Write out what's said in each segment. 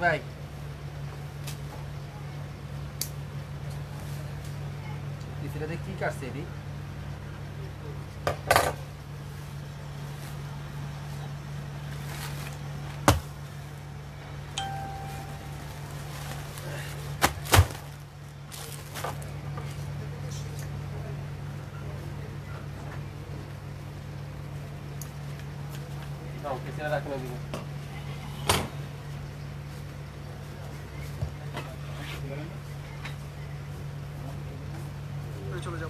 ভাই এটাতে কি কাটছে এটি নাও পিছনে রাখুন দিকে চলে যাও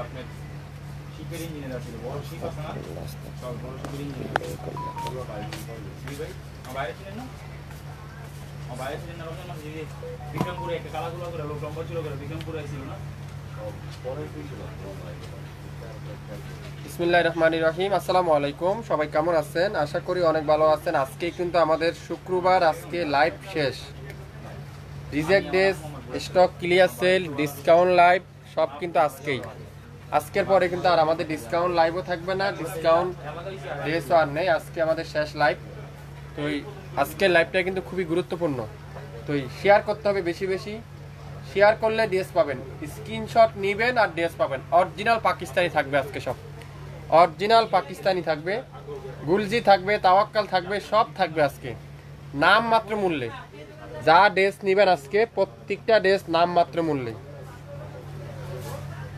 আপনার শিপের ইঞ্জিনিয়ার আছে বড় শিপ আছে না সব বড় শিপের ইঞ্জিনিয়ার বাইরে ছিলেন না বাইরে ছিলেন না রমজান মাসে যে বিক্রমপুরে একটা কালাগুলো করে লোক লম্বা ছিল করে বিক্রমপুরে ছিল না বিসমিল্লাহির রহমানির রহিম। আসসালামু আলাইকুম, সবাই কেমন আছেন? আশা করি অনেক ভালো আছেন। আজকে কিন্তু আমাদের শুক্রবার, আজকে লাইভ শেষ। Reject days, stock clear sell, discount live সব কিন্তু আজকের পরে কিন্তু আর আমাদের ডিসকাউন্ট লাইভও থাকবে না, ডিসকাউন্ট ডেজও আর নেই। আজকে আমাদের শেষ লাইভ। তো আজকের লাইভটা কিন্তু খুবই গুরুত্বপূর্ণ। তো শেয়ার করতে হবে বেশি বেশি, শেয়ার করলে ড্রেস পাবেন, স্ক্রিনশট নেবেন আর ড্রেস পাবেন। অরিজিনাল পাকিস্তানি থাকবে আজকে, সব অরিজিনাল পাকিস্তানি থাকবে, গুলজি থাকবে, তাওয়াক্কাল থাকবে, সব থাকবে আজকে নাম মাত্র মূল্যে। যা ড্রেস নেবেন আজকে প্রত্যেকটা ড্রেস নাম মাত্র মূল্যে,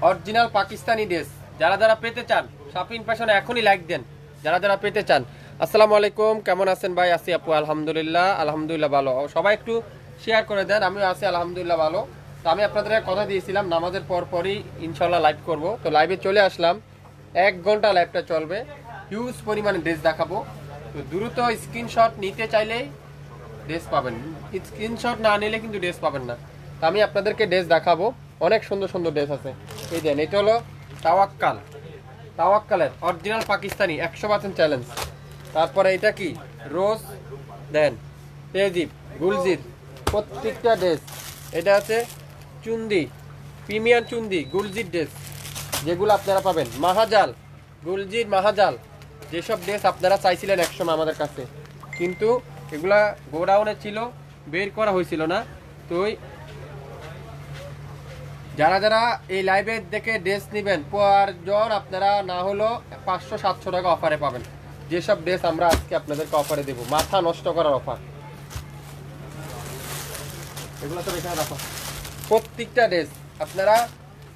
অরিজিনাল পাকিস্তানি ড্রেস। যারা যারা পেতে চান শপিং ফ্যাশনে এখনই লাইক দেন, যারা যারা পেতে চান। আসসালামু আলাইকুম, কেমন আছেন ভাই? আছি আপু, আলহামদুলিল্লাহ আলহামদুলিল্লাহ ভালো। সবাই একটু শেয়ার করে দেন, আমিও আছি আলহামদুলিল্লাহ ভালো। তো আমি আপনাদের কথা দিয়েছিলাম নামাজের পরই ইনশাল্লাহ লাইভ করব। তো লাইভে চলে আসলাম, 1 ঘন্টা লাইভটা চলবে, হিউজ পরিমাণে ড্রেস দেখাবো। তো দ্রুত স্ক্রিনশট নিতে চাইলেই ড্রেস পাবেন, স্ক্রিনশট না নিলে কিন্তু ড্রেস পাবেন না। তো আমি আপনাদেরকে ড্রেস দেখাবো, অনেক সুন্দর সুন্দর ড্রেস আছে। এই দেন, এটা হলো তাওয়াক্কালের অরিজিনাল পাকিস্তানি 100% চ্যালেঞ্জ। তারপরে এটা কি রোজ, দেন তেজিব, গুলজির, প্রত্যেকটা ড্রেস। এটা আছে চুন্দি, প্রিমিয়াম চুন্দি গুলজির ড্রেস, যেগুলো আপনারা পাবেন। মাহাজাল, গুলজির মাহাজাল, যেসব ড্রেস আপনারা চাইছিলেন একসময় আমাদের কাছে, কিন্তু এগুলা গোডাউনে ছিল, বের করা হয়েছিল না। তো যারা যারা এই লাইভে দেখে ড্রেস নেবেন, পর জন আপনারা না হলো 500-700 টাকা অফারে পাবেন। যেসব ড্রেস আমরা আজকে আপনাদেরকে অফারে দেবো, মাথা নষ্ট করার অফার। এগুলো তো এখানে রাখো, প্রত্যেকটা ড্রেস আপনারা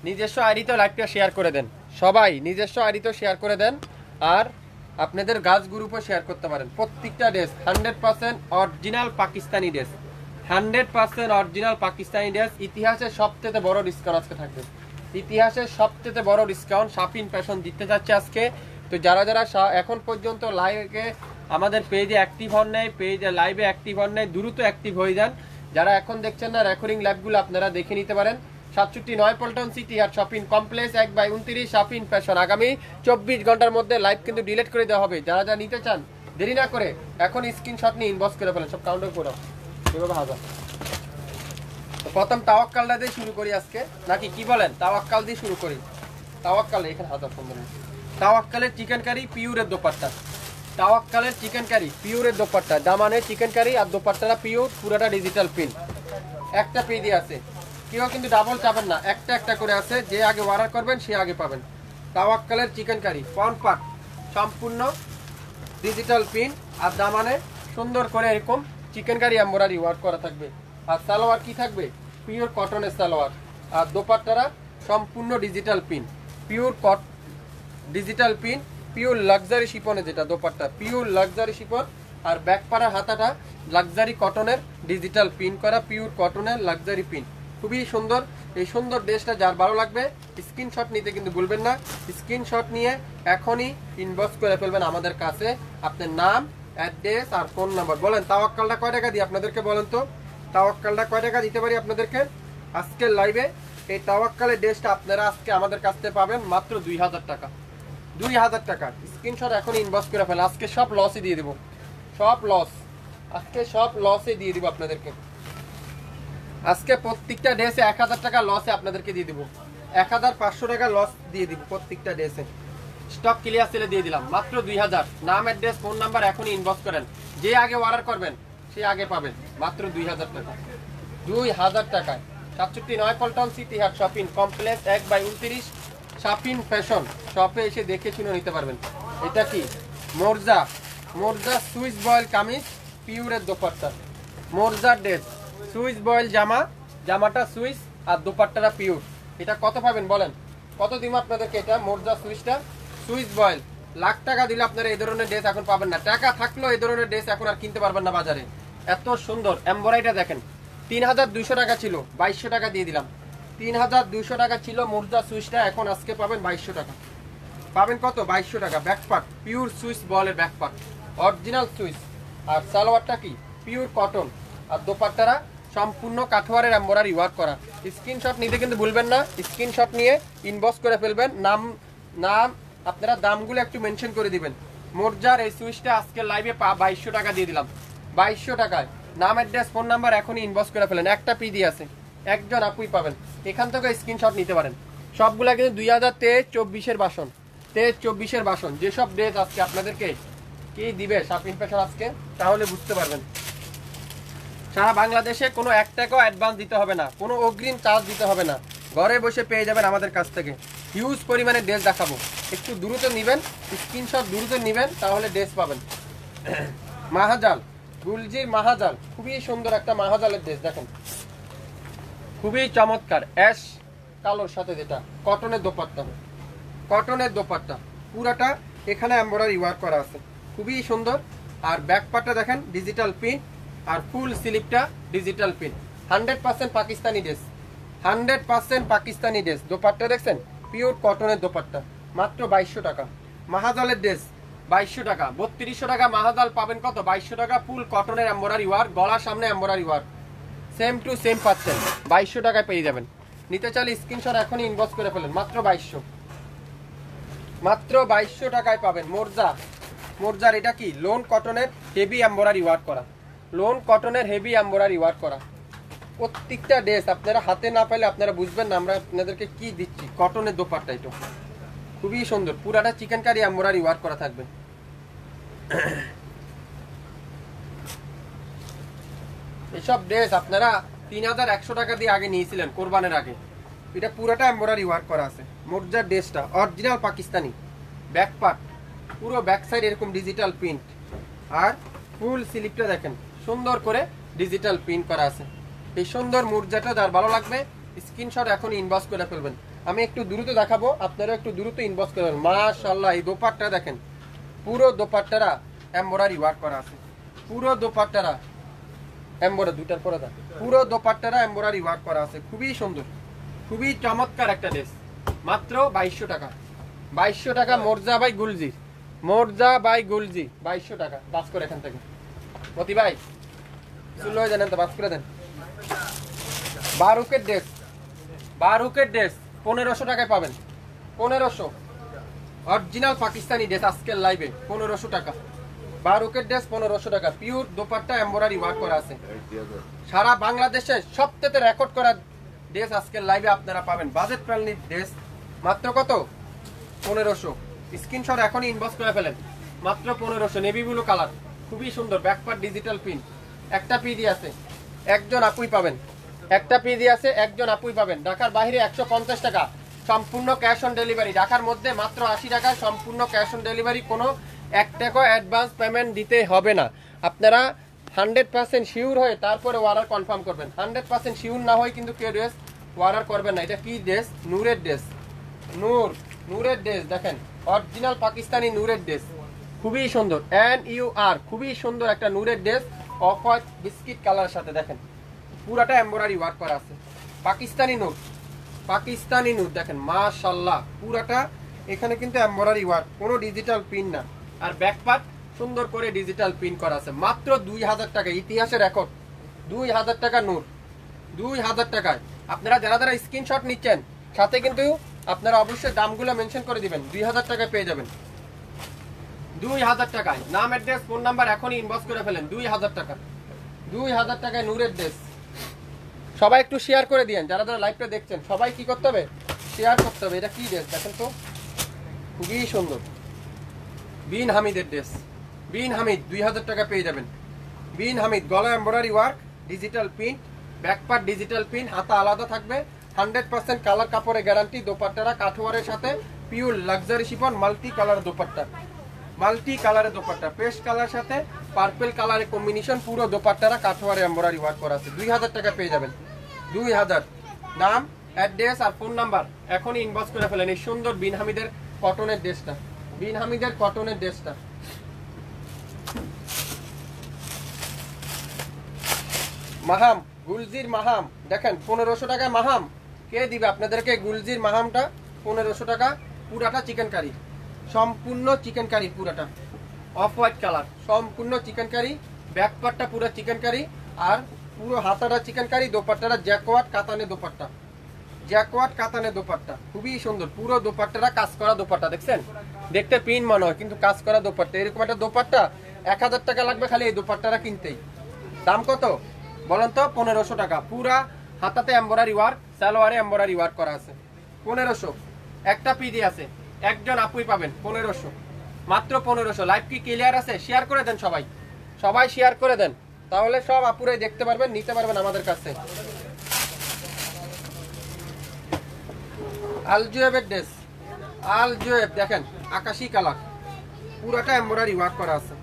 নিজস্ব আইডিতে লাইভটা শেয়ার করে দেন, সবাই নিজস্ব আইডিতে শেয়ার করে দেন, আর আপনাদের গাছ গ্রুপও শেয়ার করতে পারেন। প্রত্যেকটা dress 100% original Pakistani dress, 100% original Pakistani dress. ইতিহাসের সবথেকে বড় ডিসকাউন্ট আজকে থাকবে, ইতিহাসের সবথেকে বড় ডিসকাউন্ট শাপিন ফ্যাশন দিতে যাচ্ছে আজকে। তো যারা যারা এখন পর্যন্ত লাইভে আমাদের পেজে অ্যাক্টিভ হন নাই, পেজে লাইভে অ্যাক্টিভ হন নাই, দ্রুত অ্যাক্টিভ হয়ে যান। যারা এখন দেখছেন না, রেকর্ডিং লাইভগুলো আপনারা দেখে নিতে পারেন। 67 পল্টন সিটি আর শপিং কমপ্লেক্স 1/29 শাপিন ফ্যাশন। আগামী 24 ঘন্টার মধ্যে লাইভ কিন্তু ডিলিট করে দেওয়া হবে। যারা যারা নিতে চান দেরি না করে এখন স্ক্রিনশট নিয়ে ইনবক্স করে ফেলেন, সব কাউন্টার করে এভাবে হাজার। প্রথম তাওয়াক্কালটা দিয়ে শুরু করি আজকে, নাকি কি বলেন? তাওয়াক্কাল দিয়ে শুরু করি। তাওয়াক্কাল এখানে হাজার 15। তাওয়াক্কালের চিকেন কারি পিওরের দোপাট্টা, তাওয়াক্কালের চিকেন কারি পিওরের দোপাট্টা, দামানের চিকেন কারি আর দোপাট্টাটা পিওর, পুরোটা ডিজিটাল প্রিন্ট। একটা পেজে আছে, কেউ কিন্তু ডাবল চাবেন না, একটা একটা করে আছে। যে আগে অর্ডার করবেন সে আগে পাবেন। তাওয়াক্কালের চিকেন কারি ফ্রন্ট পার্ট সম্পূর্ণ ডিজিটাল প্রিন্ট, আর দামানে সুন্দর করে এরকম চিকেন কারি এমব্রয়ডারি ওয়ার্ক করা থাকবে। আর সালোয়ার কি থাকবে? পিওর কটনের সালোয়ার। আর দোপাট্টারা সম্পূর্ণ digital print, pure digital print, pure luxury শিপনে, যেটা দোপাট্টা পিওর লাক্সারি শিপন। আর ব্যাক পাড়ার হাতাটা লাক্সারি কটনের ডিজিটাল প্রিন্ট করা, পিওর কটনের লাক্সারি প্রিন্ট, খুবই সুন্দর। এই সুন্দর ড্রেসটা যার ভালো লাগবে স্ক্রিনশট নিতে কিন্তু ভুলবেন না। স্ক্রিনশট নিয়ে এখনই ইনবক্স করে ফেলবেন আমাদের কাছে, আপনার নাম, অ্যাড্রেস আর ফোন নাম্বার। বলেন তাওয়াক্কালটা কয় টাকা দিই আপনাদেরকে? বলেন তো তাওয়াক্কালটা কয় টাকা দিতে পারি আপনাদেরকে আজকের লাইভে? এই তাওয়াক্কালের ড্রেসটা আপনারা আজকে আমাদের কাছ থেকে পাবেন মাত্র 2000 টাকা, 2000 টাকা। স্ক্রিনশট এখন ইনবক্স করে ফেলেন, আজকে সব লসই দিয়ে দেবো। সব লস, আজকে সব লসে দিয়ে দিব আপনাদেরকে। আজকে প্রত্যেকটা ড্রেসে 1000 টাকা লসে আপনাদেরকে দিয়ে দিব, 1500 টাকা লস দিয়ে দিব প্রত্যেকটা ড্রেসে। স্টক ক্লিয়ার সেলে দিয়ে দিলাম মাত্র 2000। নাম, অ্যাড্রেস, ফোন নাম্বার এখনই ইনবক্স করেন, যে আগে অর্ডার করবেন সে আগে পাবেন মাত্র 2000 টাকা। 2000 টাকায় 67 Paltan city heart shopping complex 1/29 Shafin fashion শপে এসে দেখে শুনে নিতে পারবেন। এটা কি মোরজা, মোরজা সুইস বয়েল কামিজ পিওরের দোপাট্টা, মোরজার ড্রেস সুইস বয়েল জামা, জামাটা সুইস আর দোপাট্টাটা পিওর। এটা কত পাবেন বলেন, কত দিব আপনাদেরকে? এটা মোরজা সুইসটা সুইস বয়েল, লাখ টাকা দিলে আপনারা এই ধরনের ড্রেস এখন পাবেন না। টাকা থাকলেও এই ধরনের ড্রেস এখন আর কিনতে পারবেন না বাজারে। এত সুন্দর এমব্রয়ডারিটা দেখেন। 3200 টাকা ছিল, 2200 টাকা দিয়ে দিলাম। 3200 টাকা ছিল মোরজা সুইসটা, এখন আজকে পাবেন 2200 টাকা। পাবেন কত? 2200 টাকা। ব্যাকপার্ট পিওর সুইস বলের ব্যাকপার্ট, অরিজিনাল সুইস। আর সালোয়ারটা কি পিওর কটন, আর দোপাট্টারা সম্পূর্ণ কাঠোয়ারের এমব্রয়ডারি ওয়ার্ক করা। স্ক্রিনশট নিতে কিন্তু ভুলবেন না, স্ক্রিনশট নিয়ে ইনবক্স করে ফেলবেন। নাম আপনারা দামগুলো একটু মেনশন করে দিবেন। মোরজার এই সুইচটা আজকে লাইভে 2200 টাকা দিয়ে দিলাম, 2200 টাকায়। নাম, অ্যাড্রেস, ফোন নাম্বার এখনই ইনবক্স করে ফেলেন। একটা পিডি আছে, একজন আপুই পাবেন, এখান থেকে স্ক্রিনশট নিতে পারেন। সবগুলা কিন্তু 2023-24-এর বাসন, 23-24-এর বাসন। যেসব ড্রেস আজকে আপনাদেরকে কি দিবে শাপিং ফ্যাশন আজকে, তাহলে বুঝতে পারবেন। সারা বাংলাদেশে কোনো 1 টাকাও অ্যাডভান্স দিতে হবে না, কোনো অগ্রিম চার্জ দিতে হবে না, ঘরে বসে পেয়ে যাবেন আমাদের কাছ থেকে। হিউজ পরিমাণে ড্রেস দেখাবো, একটু দ্রুত নেবেন, স্ক্রিনশট দ্রুত নেবেন, তাহলে ড্রেস পাবেন। মাহাজাল, গুলজির মাহাজাল, খুবই সুন্দর একটা মাহাজালের ড্রেস দেখেন, খুবই চমৎকার। অ্যাশ কালোর সাথে যেটা কটনের দোপাট্টা, কটনের দোপাট্টা পুরাটা এখানে এমব্রয়ডারি ওয়ার্ক করা আছে, খুবই সুন্দর। আর ব্যাক পার্টটা দেখেন ডিজিটাল প্রিন্ট, আর ফুল স্লিপটা digital print. 100% Pakistani dress, 100% Pakistani dress. Dupatta দেখছেন পিওর কটনের দোপাট্টা, মাত্র 2200 টাকা। মাহাজালের ড্রেস 2200 টাকা, 3200 টাকা মাহাজাল পাবেন কত? 2200 টাকা। ফুল কটনের এমব্রয়ডারি ওয়ার্ক, গলার সামনে embroidery work, same to same পাচ্ছেন, 2200 টাকায় পেয়ে যাবেন। নিতে চাইলে স্ক্রিনশট এখনই ইনবক্স করে ফেলেন, মাত্র 2200, মাত্র 2200 টাকায় পাবেন। মোরজা, মোরজার এটা কি লোন কটনের হেভি এমব্রয়ডারি ওয়ার্ক করা, লোন কটনের হেভি এমব্রয়ডারি ওয়ার্ক করা। প্রত্যেকটা ড্রেস আপনারা হাতে না পাইলে আপনারা বুঝবেন না আমরা আপনাদেরকে কি দিচ্ছি। কটনের দোপাট্টা এটা খুবই সুন্দর, পুরাটা চিকেন কারি এমব্রয়ডারি ওয়ার্ক করা থাকবে। এসব ড্রেস আপনারা 3100 টাকা দিয়ে আগে নিয়েছিলেন কোরবানের আগে। এটা পুরাটা এমব্রয়ডারি ওয়ার্ক করা আছে। মোরজার ড্রেসটা অরিজিনাল পাকিস্তানি, ব্যাক পার্ট পুরো ব্যাক সাইড এরকম ডিজিটাল প্রিন্ট, আর ফুল স্লিপটা দেখেন সুন্দর করে ডিজিটাল প্রিন্ট করা আছে। এই সুন্দর মোরজাটা যার ভালো লাগবে স্ক্রিনশট এখন ইনবক্স করে ফেলবেন। আমি একটু দ্রুত দেখাবো, আপনারা একটু দ্রুত ইনবক্স করবেন। মাশাআল্লাহ, এই দোপাট্টা দেখেন, পুরো দোপাট্টারা এমব্রয়ডারি ওয়ার্ক করা আছে, পুরো দোপাট্টারা এমব্রয়ডারি, দুটার পরে পুরো দোপাট্টারা এমব্রয়ডারি ওয়ার্ক করা আছে। খুবই সুন্দর, খুবই চমৎকার একটা ড্রেস, মাত্র 2200 টাকা। 2200 টাকা মোরজা বাই গুলজি, মোরজা বাই গুলজি 2200 টাকা। বাস করে এখান থেকে মতি ভাই চুল হয়ে জানেন তো, বাস করে দেন। বারুকের ড্রেস, বারুকের ড্রেস 1500 টাকায় পাবেন, 1500। অরিজিনাল পাকিস্তানি ড্রেস আজকের লাইভে 1500 টাকা। বারুকের ড্রেস 1500 টাকা, পিওর দোপাট্টা এমব্রয়ডারি ওয়ার্ক করা আছে। সারা বাংলাদেশে সবথেকে রেকর্ড করা ড্রেস আজকের লাইভে আপনারা পাবেন। বাজেট ফ্রেন্ডলি ড্রেস মাত্র কত? 1500। স্ক্রিনশট এখনই ইনবক্স করে ফেলেন, মাত্র 1500। নেভি ব্লু কালার, খুবই সুন্দর, ব্যাকপার্ট ডিজিটাল প্রিন্ট। একটা পিডি আছে, একজন আপুই পাবেন, একটা পিডি আছে, একজন আপুই পাবেন। ঢাকার বাইরে 150 টাকা সম্পূর্ণ ক্যাশ অন ডেলিভারি, ঢাকার মধ্যে মাত্র 80 টাকা সম্পূর্ণ ক্যাশ অন ডেলিভারি। কোনো 1 টাকা অ্যাডভান্স পেমেন্ট দিতে হবে না। আপনারা 100% শিওর হয়ে তারপরে অর্ডার কনফার্ম করবেন। 100% শিওর না হয় কিন্তু কেউ ড্রেস অর্ডার করবেন না। এটা কি ড্রেস? নূরের ড্রেস, নূর, নূরের ড্রেস দেখেন, অরিজিনাল পাকিস্তানি নূরের ড্রেস, খুবই সুন্দর। NUR, খুবই সুন্দর একটা নূরের ড্রেস, অফ হোয়াইট বিস্কিট কালারের সাথে দেখেন পুরাটা এমব্রয়ডারি ওয়ার্ক করা আছে। পাকিস্তানি নূর, পাকিস্তানি নূর দেখেন মাশাআল্লাহ, পুরাটা এখানে কিন্তু এমব্রয়ডারি ওয়ার্ক, কোনো ডিজিটাল প্রিন্ট না। আর ব্যাক পার্ট সুন্দর করে ডিজিটাল প্রিন্ট করা আছে, মাত্র 2000 টাকা। ইতিহাসের রেকর্ড, 2000 টাকা নূর, 2000 টাকায়। আপনারা যারা যারা স্ক্রিনশট নিচ্ছেন সাথে কিন্তু আপনারা অবশ্যই দামগুলো মেনশন করে দিবেন, 2000 টাকায় পেয়ে যাবেন। 2000 টাকায়। নাম অ্যাড্রেস ফোন নাম্বার এখনই ইনবক্স করে ফেলেন। 2000 টাকা, 2000 টাকায় নূরের ড্রেস। সবাই একটু শেয়ার করে দিয়েন, যারা যারা লাইভটা দেখছেন সবাই কি করতে হবে, শেয়ার করতে হবে। এটা কি ড্রেস দেখেন তো, খুবই সুন্দর। বিন হামিদের ড্রেস, বিন হামিদ 2000 টাকা পেয়ে যাবেন। বিন হামিদ, গলা embroidery work, digital print, back part digital print, হাতা আলাদা থাকবে, 100% কালার কাপড়ে গ্যারান্টি। দোপাট্টারা কাঠওয়ারের সাথে pure luxury chiffon multi colour dupatta, multi কালারের দোপাট্টা, পেস্ট কালার সাথে পার্পল কালারের কম্বিনেশন। পুরো দোপাট্টারা কাঠওয়ারে এমব্রয়ডারি ওয়ার্ক করা আছে। 2000 টাকা পেয়ে যাবেন, 2000। নাম অ্যাড্রেস আর ফোন নাম্বার এখনই ইনবক্স করে ফেলেন। এই সুন্দর বিন হামিদের কটনের ড্রেসটা, বিন হামিদের কটনের ড্রেসটা। মাহাম, গুলজির মাহাম দেখেন 1500 টাকা মাহাম। কে দিবে আপনাদেরকে গুলজির মাহামটা? 1500 টাকা। পুরাটা চিকেন কারি, সম্পূর্ণ চিকেন কারি, পুরাটা অফ হোয়াইট কালার, সম্পূর্ণ চিকেন কারি। ব্যাক পার্টটা পুরো চিকেন কারি, আর পুরো হাতাটা চিকেন কারি। দোপাট্টাটা জ্যাকওয়াট কাতানে দোপাট্টা, জ্যাকওয়াট কাতানে দোপাট্টা, খুবই সুন্দর। পুরো দোপাট্টাটা কাজ করা দোপাট্টা, দেখছেন? দেখতে প্রিন্ট মনে হয় কিন্তু কাজ করা দোপাট্টা। এরকম একটা দোপাট্টা 1000 টাকা লাগবে খালি এই দোপাট্টাটা কিনতেই। দাম কত বলেন তো? 1500 টাকা। পুরা হাতাতে এমব্রয়ডারি ওয়ার্ক, সালোয়ারে এমব্রয়ডারি ওয়ার্ক করা আছে। 1500। একটা পিডি আছে, একজন আপুই পাবেন 1500, মাত্র 1500। লাইভ কি ক্লিয়ার আছে? শেয়ার করে দেন সবাই, সবাই শেয়ার করে দেন, তাহলে সব আপুরাই দেখতে পারবেন, নিতে পারবেন আমাদের কাছে। আলজুয়েবের ড্রেস, আলজুয়েব দেখেন আকাশি কালার, পুরাটা এমব্রয়ডারি ওয়ার্ক করা আছে,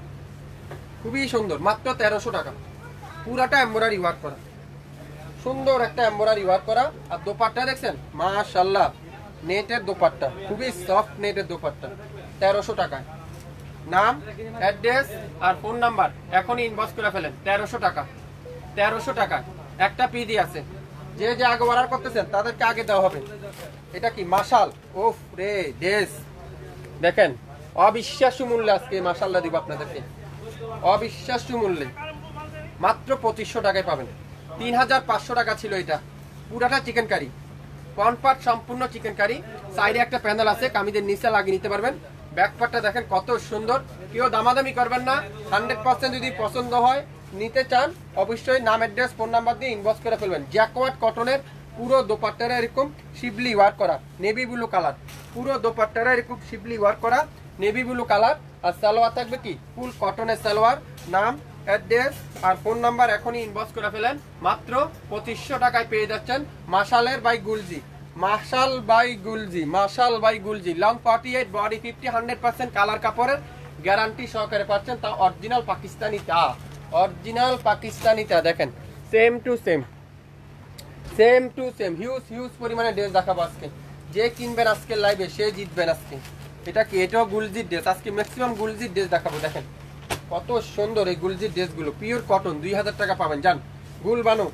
খুবই সুন্দর। মাত্র 1300 টাকা, পুরাটা এমব্রয়ডারি ওয়ার্ক করা, সুন্দর একটা এমব্রয়ডারি ওয়ার্ক করা। আর দোপাট্টা দেখছেন মাশাআল্লাহ, নেটের দোপাট্টা, খুবই সফট নেটের দোপাট্টা, 1300 টাকায়। নাম অ্যাড্রেস আর ফোন নাম্বার এখনই ইনবক্স করে ফেলেন। 1300 টাকা, 1300 টাকায় একটা পিডি আছে। যে যে আগে অর্ডার করতেছেন তাদেরকে আগে দেওয়া হবে। এটা কি মাশাল, ওফ রে ড্রেস দেখেন, অবিশ্বাস্য মূল্যে আজকে মাশাআল্লাহ দিব আপনাদেরকে, অবিশ্বাস্য মূল্যে। মাত্র 2500 টাকায় পাবেন। 3500 টাকা ছিল এটা। পুরাটা চিকেন কারি, ফ্রন্ট পার্ট সম্পূর্ণ চিকেন কারি, সাইডে একটা প্যানেল আছে, কামিজের নিচে লাগিয়ে নিতে পারবেন। ব্যাক পার্টটা দেখেন কত সুন্দর। কেউ দামাদামি করবেন না, 100% যদি পছন্দ হয় নিতে চান অবশ্যই নাম অ্যাড্রেস ফোন নাম্বার দিয়ে ইনবক্স করে ফেলবেন। জ্যাকওয়াট কটনের পুরো দোপাট্টারা এরকম শিবলি ওয়ার্ক করা, নেভি ব্লু কালার, পুরো দোপাট্টারা এরকম শিবলি ওয়ার্ক করা, নেভি ব্লু কালার। আর সালোয়ার থাকবে কি ফুল কটনের সালোয়ার। নাম অ্যাড্রেস আর ফোন নাম্বার এখনই ইনবক্স করে ফেলেন। মাত্র 2500 টাকায় পেয়ে যাচ্ছেন মাশালের by Gulljee, Mashaal by Gulljee, Mashaal by Gulljee. Long 48, body 50, 100% colour কাপড়ের গ্যারান্টি সহকারে পাচ্ছেন। তা অরিজিনাল পাকিস্তানি তা, অরিজিনাল পাকিস্তানি তা দেখেন, same to same, same to same. Huge huge পরিমাণে ড্রেস দেখাবো আজকে। যে কিনবেন আজকে লাইভে সে জিতবেন আজকে। এটা কি? এটাও গুলজির ড্রেস। আজকে ম্যাক্সিমাম গুলজির ড্রেস দেখাবো। দেখেন কত সুন্দর এই গুলজির ড্রেসগুলো, পিওর কটন। 2000 টাকা পাবেন। যান গুলবানু,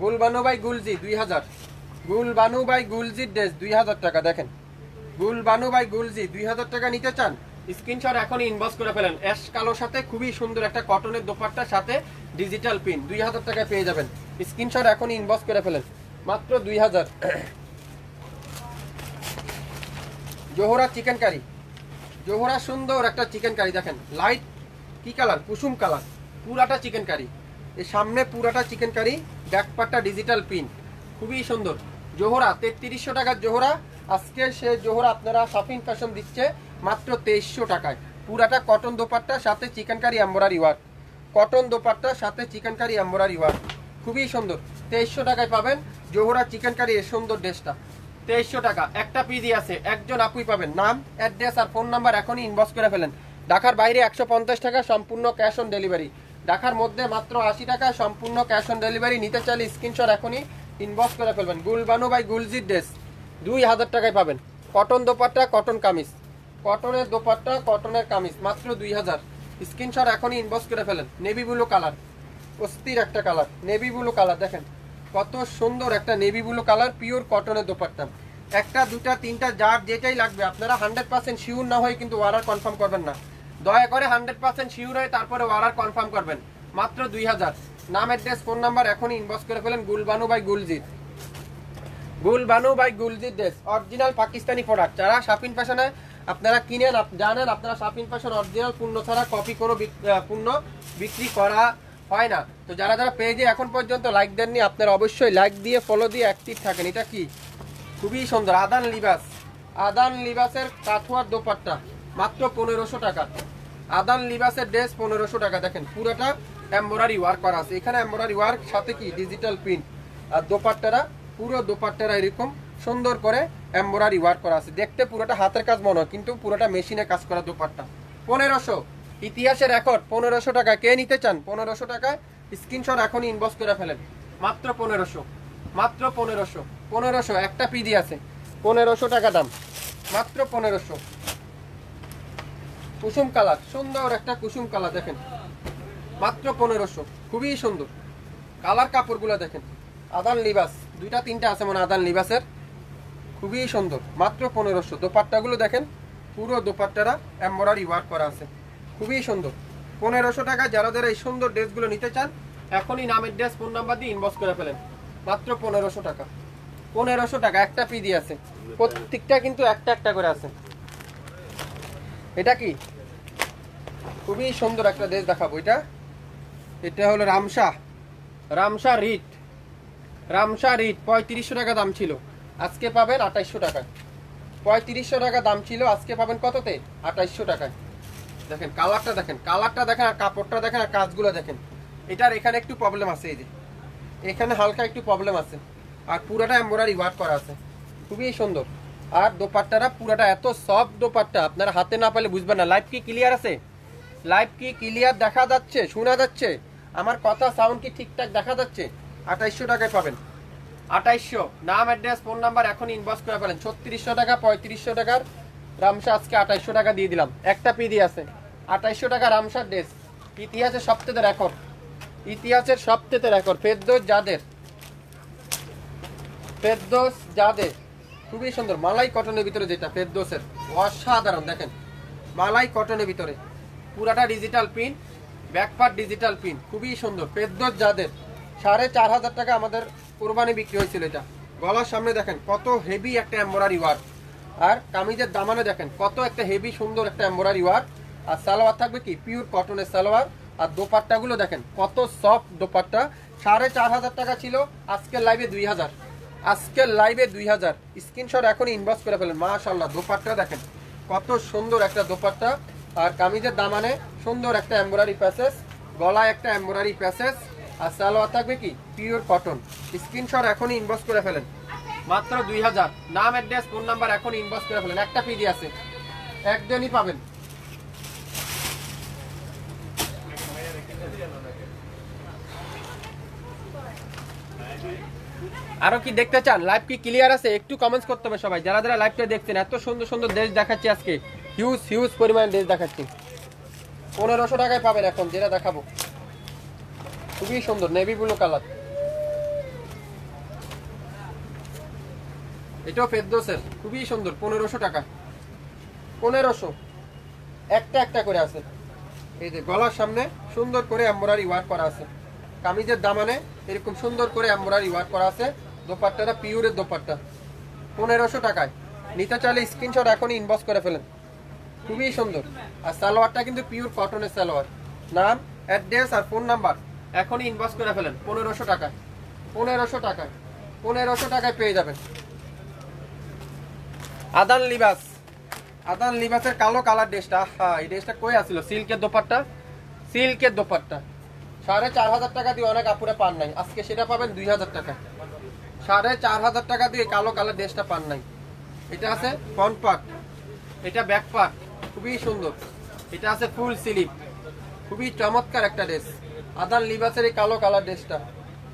গুলবানু বাই গুলজি 2000, গুলবানু বাই গুলজির ড্রেস 2000 টাকা। দেখেন গুলবানু বাই গুলজি 2000 টাকা নিতে চান স্ক্রিনশট এখনই ইনবক্স করে ফেলেন। অ্যাশ কালোর সাথে খুবই সুন্দর একটা কটনের দোপাট্টার সাথে ডিজিটাল প্রিন্ট 2000 টাকায় পেয়ে যাবেন। স্ক্রিনশট এখনই ইনবক্স করে ফেলেন, মাত্র 2000। জোহরা চিকেন কারি, জোহরা সুন্দর একটা চিকেন কারি দেখেন, লাইট কি কালার, কুসুম কালার, পুরাটা চিকেন কারি। এই সামনে পুরাটা চিকেন কারি, ব্যাক পার্টটা ডিজিটাল প্রিন্ট, খুবই সুন্দর। জোহরা 3300 টাকার জোহরা। আজকে সে জোহরা আপনারা শাফিন ফ্যাশন দিচ্ছে মাত্র 2300 টাকায়। পুরাটা কটন দোপাট্টার সাথে chikankari embroidery work, cotton দোপাট্টার সাথে চিকেন কারি এমব্রয়ডারি ওয়ার্ক, খুবই সুন্দর। 2300 টাকায় পাবেন জোহরা চিকেন কারি এই সুন্দর ড্রেসটা। 2300 টাকা। একটা পিডি আছে, একজন আপুই পাবেন। নাম অ্যাড্রেস আর ফোন নাম্বার এখনই ইনবক্স করে ফেলেন। ঢাকার বাইরে 150 টাকা সম্পূর্ণ ক্যাশ অন ডেলিভারি। ঢাকার মধ্যে মাত্র 80 টাকা সম্পূর্ণ ক্যাশ অন ডেলিভারি। নিতে চাইলে স্ক্রিনশট এখনই ইনবক্স করে ফেলবেন। গুলবানু বাই গুলজির ড্রেস 2000 টাকায় পাবেন। কটন দোপাট্টা, কটন কামিজ, কটনের দোপাট্টা, কটনের কামিজ, মাত্র 2000। স্ক্রিনশট এখনই ইনবক্স করে ফেলেন। নেভি ব্লু কালার, অস্থির একটা কালার, নেভি ব্লু কালার দেখেন কত সুন্দর একটা নেভি ব্লু কালার, পিওর কটনের দোপাট্টা। একটা দুটা তিনটা যার যেটাই লাগবে আপনারা 100% শিওর না হয়ে কিন্তু অর্ডার কনফার্ম করবেন না। দয়া করে 100% শিওর হয়ে তারপরে অর্ডার কনফার্ম করবেন। মাত্র 2000। নাম অ্যাড্রেস ফোন নাম্বার এখনই ইনবক্স করে ফেলেন। গুলবানু বাই গুলজির, গুলবানু বাই গুলজির ড্রেস অরিজিনাল পাকিস্তানি প্রোডাক্ট। যারা শাফিন ফ্যাশনে আপনারা কিনেন, জানেন আপনারা শাফিন ফ্যাশন অরিজিনাল পণ্য ছাড়া কপি কোনো পণ্য বিক্রি করা হয় না। তো যারা যারা পেজে এখন পর্যন্ত লাইক দেননি আপনারা অবশ্যই লাইক দিয়ে ফলো দিয়ে অ্যাক্টিভ থাকেন। এটা কি খুবই সুন্দর আদান লিবাস, আদান লিবাসের কাঠুয়ার দোপাট্টা মাত্র 1500 টাকা। আদান লিবাসের ড্রেস 1500 টাকা। দেখেন পুরোটা এমব্রয়ডারি ওয়ার্ক করা আছে, এখানে এমব্রয়ডারি ওয়ার্ক সাথে কি ডিজিটাল প্রিন্ট। আর দোপাট্টারা পুরো দোপাট্টারা এরকম সুন্দর করে এমব্রয়ডারি ওয়ার্ক করা আছে, দেখতে পুরোটা হাতের কাজ মনে হয় কিন্তু পুরোটা মেশিনে কাজ করা দোপাট্টা। 1500 ইতিহাসের রেকর্ড 1500 টাকা। কে নিতে চান 1500 টাকায় স্ক্রিনশট এখনই ইনবক্স করে ফেলেন। মাত্র 1500, মাত্র 1500, 1500 একটা পিডি আছে 1500 টাকা দাম, মাত্র 1500। কুসুম কালার, সুন্দর একটা কুসুম কালার দেখেন, মাত্র 1500, খুবই সুন্দর কালার। কাপড়গুলো দেখেন আদান লিবাস, দুইটা তিনটা আছে মনে আদান লিবাসের, খুবই সুন্দর মাত্র 1500। দোপাট্টাগুলো দেখেন পুরো দোপাট্টারা এমব্রয়ডারি ওয়ার্ক করা আছে, খুবই সুন্দর। 1500 টাকা। যারা যারা এই সুন্দর ড্রেসগুলো নিতে চান এখনই নামের ড্রেস ফোন নাম্বার দিয়ে ইনবক্স করে ফেলেন। মাত্র 1500 টাকা, 1500 টাকা। একটা পিডি আছে, প্রত্যেকটা কিন্তু একটা একটা করে আছে। এটা কি খুবই সুন্দর একটা ড্রেস দেখাবো। এটা হলো রামশা, রামশা রিট, রামশা রিট 3500 টাকা দাম ছিল, আজকে পাবেন 2800 টাকায়। 3500 টাকা দাম ছিল, আজকে পাবেন কততে 2800 টাকায়। দেখেন কালারটা দেখেন, কালারটা দেখেন আর কাপড়টা দেখেন আর কাজগুলো দেখেন। এটার এখানে একটু প্রবলেম আছে, এই যে এখানে হালকা একটু প্রবলেম আছে, আর পুরাটা এমব্রয়ডারি ওয়ার্ক করা আছে, খুবই সুন্দর। আর দোপাট্টাটা পুরাটা এত সফট দোপাট্টা, আপনারা হাতে না পেলে বুঝবেন না। লাইভ কি ক্লিয়ার আছে? লাইভ কি ক্লিয়ার দেখা যাচ্ছে, শোনা যাচ্ছে? আমার কথা সাউন্ড কি ঠিকঠাক দেখা যাচ্ছে? 2800 টাকায় পাবেন, 2800। নাম অ্যাড্রেস ফোন নাম্বার এখন ইনবক্স করে ফেলেন। 3600 টাকা, 3500 টাকার রামসা আজকে 2800 টাকা দিয়ে দিলাম। একটা পিডি আছে 2800 টাকা রামসার ড্রেস। ইতিহাসের সবচেয়ে রেকর্ড, ইতিহাসের সবচেয়ে রেকর্ড। ফেরদৌস যাদের, ফেরদৌস যাদের, খুবই সুন্দর মালাই কটনের ভিতরে, যেটা ফেরদৌসের অসাধারণ। দেখেন মালাই কটনের ভিতরে পুরাটা digital print, back part digital print, খুবই সুন্দর। ফেরদৌস যাদের 4500 টাকা আমাদের কোরবানি বিক্রি হয়েছিল। এটা গলার সামনে দেখেন কত হেভি একটা এমব্রয়ডারি ওয়ার্ক, আর কামিজের দামানে দেখেন কত একটা হেভি সুন্দর একটা এমব্রয়ডারি ওয়ার্ক। আর সালোয়ার থাকবে কি পিওর কটনের সালোয়ার। আর দোপাট্টাগুলো দেখেন কত সফট দোপাট্টা। 4500 টাকা ছিল, আজকের লাইভে 2000, আজকের লাইভে 2000। স্ক্রিনশট এখনই ইনবক্স করে ফেলেন। মাশাআল্লাহ দোপাট্টা দেখেন কত সুন্দর একটা দোপাট্টা। আর কামিজের দামানে সুন্দর একটা এমব্রয়ডারি প্যাসেজ, গলায় একটা এমব্রয়ডারি প্যাসেজ, আর সালোয়ার থাকবে কি পিওর কটন। স্ক্রিনশট এখনই ইনবক্স করে ফেলেন, মাত্র 2000। নাম অ্যাড্রেস ফোন নাম্বার এখন ইনবক্স করে ফেলেন। একটা পিডি আছে, একদিনই পাবেন। আরো কি দেখতে চান? লাইভ কি ক্লিয়ার আছে? একটু কমেন্টস করতে হবে সবাই যারা যারা লাইভটা দেখছেন। এত সুন্দর সুন্দর ড্রেস দেখাচ্ছি আজকে, হিউজ হিউজ পরিমাণ ড্রেস দেখাচ্ছি। 1500 টাকায় পাবেন এখন যেটা দেখাবো, খুবই সুন্দর নেভি ব্লু কালার। এটাও ফেরদৌসের, খুবই সুন্দর। 1500 টাকা, 1500। একটা একটা করে আছে। এই যে গলার সামনে সুন্দর করে এমব্রয়ডারি ওয়ার্ক করা আছে, কামিজের দামানে এরকম সুন্দর করে এমব্রয়ডারি ওয়ার্ক করা আছে। দোপাট্টাটা পিওরের দোপাট্টা, 1500 টাকায়। নিতে চাইলে স্ক্রিনশট এখনই ইনবক্স করে ফেলেন, খুবই সুন্দর। আর সালোয়ারটা কিন্তু পিওর কটনের সালোয়ার। নাম অ্যাড্রেস আর ফোন নাম্বার এখনই ইনবক্স করে ফেলেন। 1500 টাকায়, 1500 টাকায়, 1500 টাকায় পেয়ে যাবেন। আদান লিবাস, আদান লিবাসের কালো কালার ড্রেসটা, হ্যাঁ এই ড্রেসটা কই আসছিল? সিল্কের দোপাট্টা, সিল্কের দোপাট্টা 4500 টাকা দিয়ে অনেক আপুরে পান নাই, আজকে সেটা পাবেন 2000 টাকা। 4500 টাকা দিয়ে কালো কালার ড্রেসটা পান নাই। এটা আছে ফ্রন্ট পার্ট, এটা ব্যাক পার্ট, খুবই সুন্দর। এটা আছে ফুল স্লিভ, খুবই চমৎকার একটা ড্রেস। আদান লিবাসের এই কালো কালার ড্রেসটা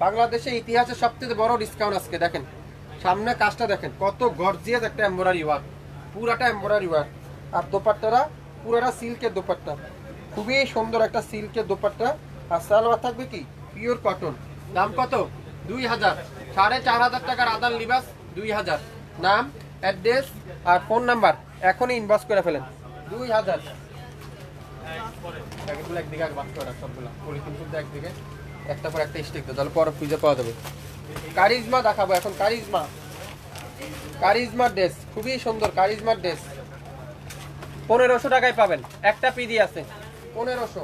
বাংলাদেশে ইতিহাসে সবচেয়ে বড় ডিসকাউন্ট আজকে। দেখেন সামনে কাজটা দেখেন কত গর্জিয়াস একটা এমব্রয়ডারি ওয়ার্ক, পুরাটা এমব্রয়ডারি ওয়ার্ক। আর দোপাট্টারা পুরাটা সিল্কের দোপাট্টা, খুবই সুন্দর একটা সিল্কের দোপাট্টা। আর সালোয়ার থাকবে কি পিওর কটন। দাম কত? 2000। 4500 টাকার আদান লিবাস 2000। নাম অ্যাড্রেস আর ফোন নাম্বার এখনই ইনবক্স করে ফেলেন। 2000। একদিকে আগে বাদ করে সবগুলো পলিথিন একদিকে একটা পর একটা স্টিক তাহলে পরে খুঁজে পাওয়া যাবে। কারিজমা দেখাবো এখন, কারিজমা, কারিজমার ড্রেস খুবই সুন্দর। কারিজমার ড্রেস 1500 টাকায় পাবেন। একটা পিডি আছে 1500।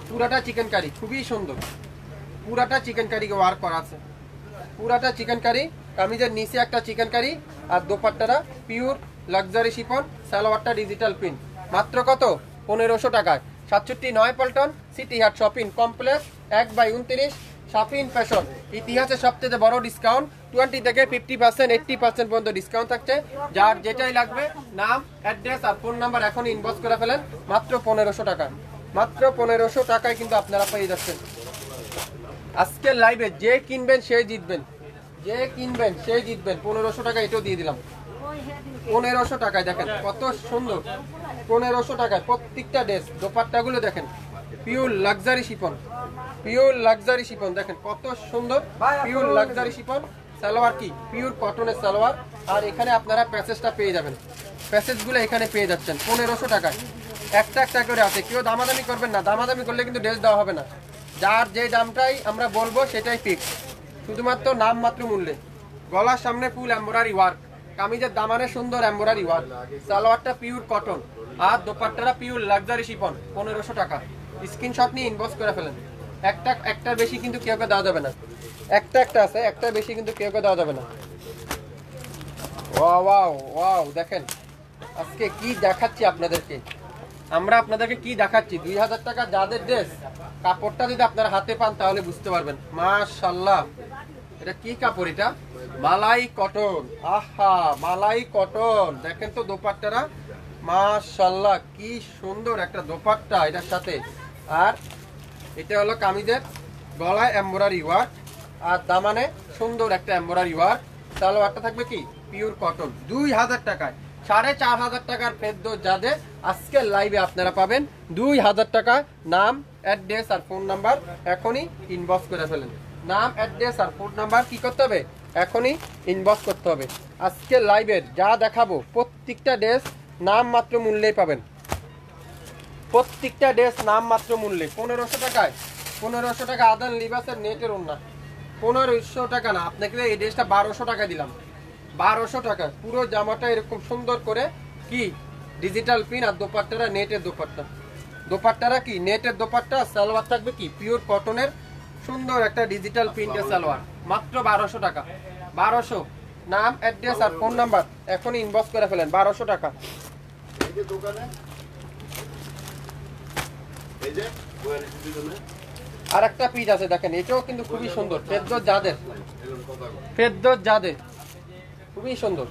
পুরাটা চিকেন কারি, খুবই সুন্দর। পুরাটা চিকেন কারি ওয়ার্ক করা আছে, পুরাটা চিকেন কারি। কামিজের নিচে একটা চিকেন কারি, আর দোপাট্টাটা পিওর লাক্সারি শিফন, সালোয়ারটা ডিজিটাল প্রিন্ট। মাত্র কত? 1500 টাকায়। 67 Paltan, city heart shopping complex, 1/29, Shafin fashion. ইতিহাসে সবচেয়ে বড় ডিসকাউন্ট, 20 থেকে 50%, 80% পর্যন্ত ডিসকাউন্ট থাকছে। যার যেটাই লাগবে নাম, অ্যাড্রেস আর ফোন নাম্বার এখন ইনবক্স করে ফেলেন। মাত্র 1500 টাকা, মাত্র 1500 টাকায় কিন্তু আপনারা পেয়ে যাচ্ছেন। আজকের লাইভে যে কিনবেন সেই জিতবেন, যে কিনবেন সেই জিতবেন। 1500 টাকা এটাও দিয়ে দিলাম। 1500 টাকায় দেখেন কত সুন্দর, 1500 টাকায় প্রত্যেকটা ড্রেস। দোপাট্টাগুলো দেখেন pure luxury chiffon, pure luxury chiffon. দেখেন কত সুন্দর পিওর লাক্সারি শিফন। সালোয়ার কি পিওর কটনের সালোয়ার। আর এখানে আপনারা প্যাসেজটা পেয়ে যাবেন, প্যাসেজগুলো এখানে পেয়ে যাচ্ছেন 1500 টাকায়। একটা একটা করে আছে, কেউ দামাদামি করবেন না, দামাদামি করলে কিন্তু ড্রেস দেওয়া হবে না। যার যে দামটাই আমরা বলবো সেটাই ফিক্স, শুধুমাত্র নাম মাত্র মূল্যে। গলার সামনে ফুল এমব্রয়ডারি ওয়ার্ক, কামিজের দামানে সুন্দর এমব্রয়ডারি ওয়ার্ক, সালোয়ারটা পিওর কটন, আর দোপাট্টাটা পিওর লাক্সারি শিফন। 1500 টাকা। স্ক্রিনশট নিয়ে ইনবক্স করে ফেলেন। একটার বেশি কিন্তু কেউ দেওয়া যাবে না, একটা আছে, একটার বেশি কিন্তু কেউ দেওয়া যাবে না। ওয়াও ওয়াও ওয়াও, দেখেন আজকে কি দেখাচ্ছি আপনাদেরকে, আমরা আপনাদেরকে কি দেখাচ্ছি। 2000 টাকা যাদের ড্রেস, কাপড়টা যদি আপনারা হাতে পান তাহলে বুঝতে পারবেন। মাশাআল্লাহ, এটা কি কাপড়? এটা মালাই কটন। আহা, মালাই কটন। দেখেন তো দোপাট্টারা, মাশাআল্লাহ কি সুন্দর একটা দোপাট্টা এটার সাথে। আর এটা হলো কামিজের গলায় এমব্রয়ডারি ওয়ার্ক, আর দামানে সুন্দর একটা এমব্রয়ডারি ওয়ার্ক। সালোয়ারটা থাকবে কি পিওর কটন। 2000 টাকায়, 4500 টাকার ফেরদৌস যাদের, আজকের লাইভে আপনারা পাবেন 2000 টাকা। নাম, অ্যাড্রেস আর ফোন নাম্বার এখনই ইনবক্স করে ফেলেন। নাম, অ্যাড্রেস আর ফোন নাম্বার কি করতে হবে? এখনই ইনবক্স করতে হবে। আজকের লাইভের যা দেখাবো প্রত্যেকটা ড্রেস নাম মাত্র মূল্যেই পাবেন, প্রত্যেকটা ড্রেস নাম মাত্র মূল্যে। 1500 টাকায়, 1500 টাকা আদান লিবাসের নেটের ওন্না। 1500 টাকা না, আপনাকে এই ড্রেসটা 1200 টাকা দিলাম। 1200 টাকা পুরো জামাটা এরকম সুন্দর করে কি ডিজিটাল পিন, আর দোপাট্টারা নেটের দোপাট্টা। দোপাট্টারা কি নেটের দোপাট্টা। সালোয়ার থাকবে কি পিওর কটনের সুন্দর একটা ডিজিটাল প্রিন্টের সালোয়ার। মাত্র 1200 টাকা, 1200। নাম, অ্যাড্রেস আর ফোন নাম্বার এখনই ইনবক্স করে ফেলেন। 1200 টাকা। আর একটা পিস আছে দেখেন, এটাও কিন্তু খুবই সুন্দর। ফেরদৌস যাদের, ফেরদৌস যাদের, খুবই সুন্দর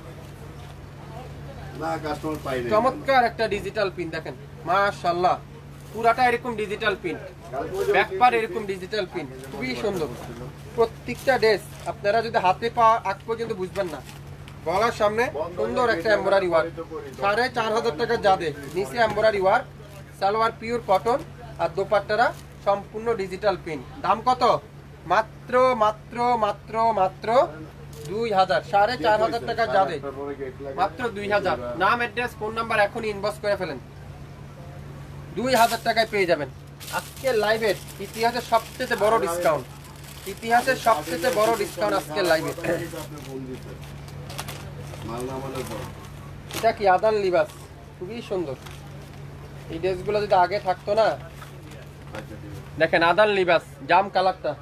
চমৎকার একটা ডিজিটাল পিন। দেখেন মাশাআল্লাহ, পুরাটা এরকম ডিজিটাল পিন, ব্যাকপার এরকম ডিজিটাল পিন, খুবই সুন্দর প্রত্যেকটা ড্রেস। আপনারা যদি হাতে পা আগ পর্যন্ত বুঝবেন না। গলার সামনে সুন্দর একটা এমব্রয়ডারি ওয়ার্ক, 4500 টাকা যাদের, নিচে embroidery work, salwar pure cotton, আর দোপাট্টারা সম্পূর্ণ ডিজিটাল পিন। দাম কত? মাত্র মাত্র মাত্র মাত্র 2000, 4500 টাকা যাবে, মাত্র 2000। নাম, অ্যাড্রেস, ফোন নাম্বার এখনই ইনবক্স করে ফেলেন। 2000 টাকায় পেয়ে যাবেন আজকের লাইভের ইতিহাসের সবচেয়ে বড় ডিসকাউন্ট, ইতিহাসের সবচেয়ে বড় ডিসকাউন্ট আজকের লাইভে। এটা কি আদান লিবাস, খুবই সুন্দর। এই ড্রেসগুলো যদি আগে থাকতো না, দেখেন আদান লিবাস জাম কালারটা,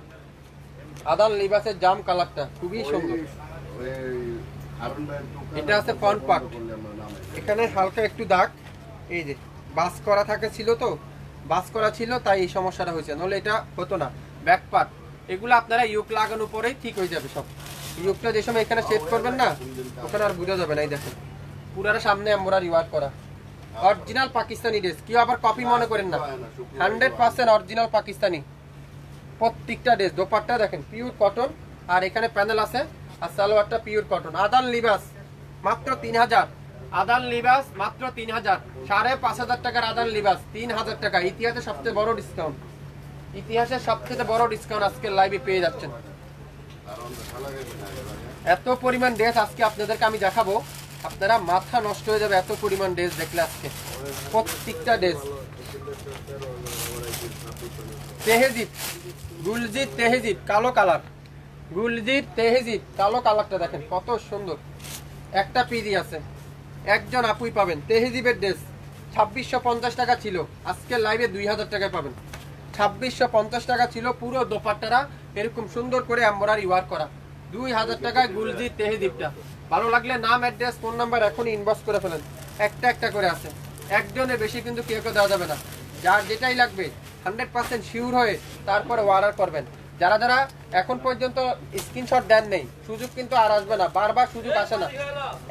আদান লিবাসের জাম কালারটা খুবই সুন্দর। এটা আছে ফ্রন্ট পার্ট, এখানে হালকা একটু দাগ, এই যে বাস করা থাকে ছিল, তো বাস করা ছিল তাই এই সমস্যাটা হয়েছে, নাহলে এটা হতো না। ব্যাক পার্ট এগুলো আপনারা ইউক লাগানোর পরেই ঠিক হয়ে যাবে সব। ইউকটা যে সময় এখানে সেট করবেন না, ওখানে আর বোঝা যাবে না। এই দেখেন পুরাটা সামনে এমব্রয়ডারি ওয়ার্ক করা, অরিজিনাল পাকিস্তানি ড্রেস। কেউ আবার কপি মনে করেন না, 100% অরিজিনাল পাকিস্তানি প্রত্যেকটা ড্রেস। দোপাট্টা দেখেন পিওর কটন, আর এখানে প্যানেল আছে, আর সালোয়ারটা পিওর কটন। আদান লিবাস মাত্র 3000, আদান লিবাস মাত্র 3000, 5500 টাকার আদান লিবাস 3000 টাকা। ইতিহাসের সবচেয়ে বড় ডিসকাউন্ট, ইতিহাসের সবচেয়ে বড় ডিসকাউন্ট আজকের লাইভে পেয়ে যাচ্ছেন। এত পরিমাণ ড্রেস আজকে আপনাদেরকে আমি দেখাবো, আপনারা মাথা নষ্ট হয়ে যাবে এত পরিমাণ ড্রেস দেখলে আজকে। প্রত্যেকটা ড্রেস তেহেজিব, গুলজিদ তেহেজিব, কালো কালার, গুলজির তেহজিব কালো কালারটা দেখেন কত সুন্দর, একটা পিজি আছে, একজন আপুই পাবেন। তেহজিবের ড্রেস 2650 টাকা ছিল, আজকে লাইভে 2000 টাকায় পাবেন। 2650 টাকা ছিল, পুরো দোপাট্টারা এরকম সুন্দর করে এমব্রয়ডারি ওয়ার্ক করা, 2000 টাকায় গুলজির তেহজিবটা। ভালো লাগলে নাম, অ্যাড্রেস, ফোন নাম্বার এখনই ইনবক্স করে ফেলেন। একটা একটা করে আছে, একজনের বেশি কিন্তু কেউ দেওয়া যাবে না। যার যেটাই লাগবে 100% শিওর হয়ে তারপরে অর্ডার করবেন। যারা যারা এখন পর্যন্ত স্ক্রিনশট দেন নেই, সুযোগ কিন্তু আর আসবে না, বারবার সুযোগ আসে না,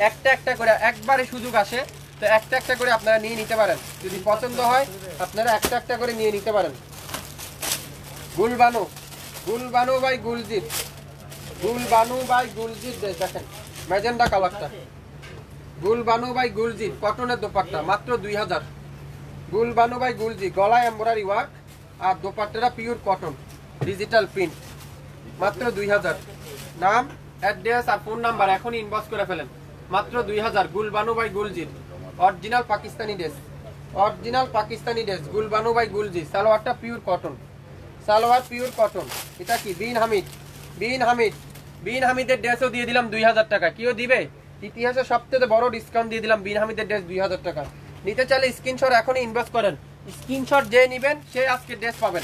একটা একটা করে একবারে সুযোগ আসে। তো একটা একটা করে আপনারা নিয়ে নিতে পারেন, যদি পছন্দ হয় আপনারা একটা একটা করে নিয়ে নিতে পারেন। গুলবানু, গুলবানু বাই গুলজিৎ, গুলবানু বাই গুলজিৎ দেখেন ম্যাজেন্ডা কালারটা, গুলবানু বাই গুলজিৎ কটনের দোপাট্টা মাত্র 2000। গুলবানু বাই গুলজিৎ, গলায় এমব্রয়ডারি ওয়ার্ক আর দোপাট্টাটা পিওর কটন ডিজিটাল প্রিন্ট, মাত্র 2000। নাম, অ্যাড্রেস আর ফোন নাম্বার এখনই ইনবক্স করে ফেলেন, মাত্র 2000। Gulbano by Gulljee, original Pakistani dress, original Pakistani dress, Gulbano by Gulljee. সালোয়ারটা pure cotton, salwar pure cotton. এটা কি বিন হামিদ, বিন হামিদ, বিন হামিদের ড্রেসও দিয়ে দিলাম 2000 টাকা। কেউ দিবে? ইতিহাসে সবথেকে বড় ডিসকাউন্ট দিয়ে দিলাম বিন হামিদের ড্রেস 2000 টাকা। নিতে চাইলে স্ক্রিনশট এখনই ইনভেস্ট করেন, স্ক্রিনশট যে নেবেন সে আজকে ড্রেস পাবেন,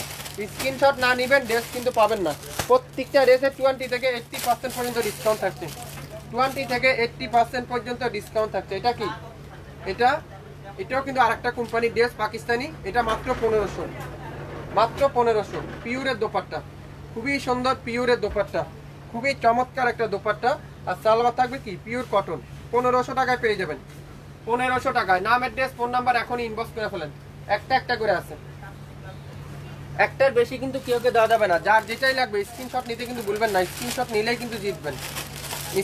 স্ক্রিনশট না নেবেন ড্রেস কিন্তু পাবেন না। প্রত্যেকটা ড্রেসে 20 থেকে 80% পর্যন্ত ডিসকাউন্ট থাকছে, 20 থেকে 80% পর্যন্ত ডিসকাউন্ট থাকছে। এটা কি? এটাও কিন্তু আরেকটা কোম্পানির ড্রেস পাকিস্তানি, এটা মাত্র 1500, মাত্র 1500। পিওরের দোপাট্টা, খুবই সুন্দর পিওরের দোপাট্টা, খুবই চমৎকার একটা দোপাট্টা। আর সালোয়ার থাকবে কি পিওর কটন, 1500 টাকায় পেয়ে যাবেন, 1500 টাকায়। নাম, অ্যাড্রেস, ফোন নাম্বার এখনই ইনবক্স করে ফেলেন। একটা একটা করে আছে, একটার বেশি কিন্তু কেউ দেওয়া যাবে না। যার যেটাই লাগবে স্ক্রিনশট নিতে কিন্তু ভুলবেন না, স্ক্রিনশট নিলেই কিন্তু জিতবেন,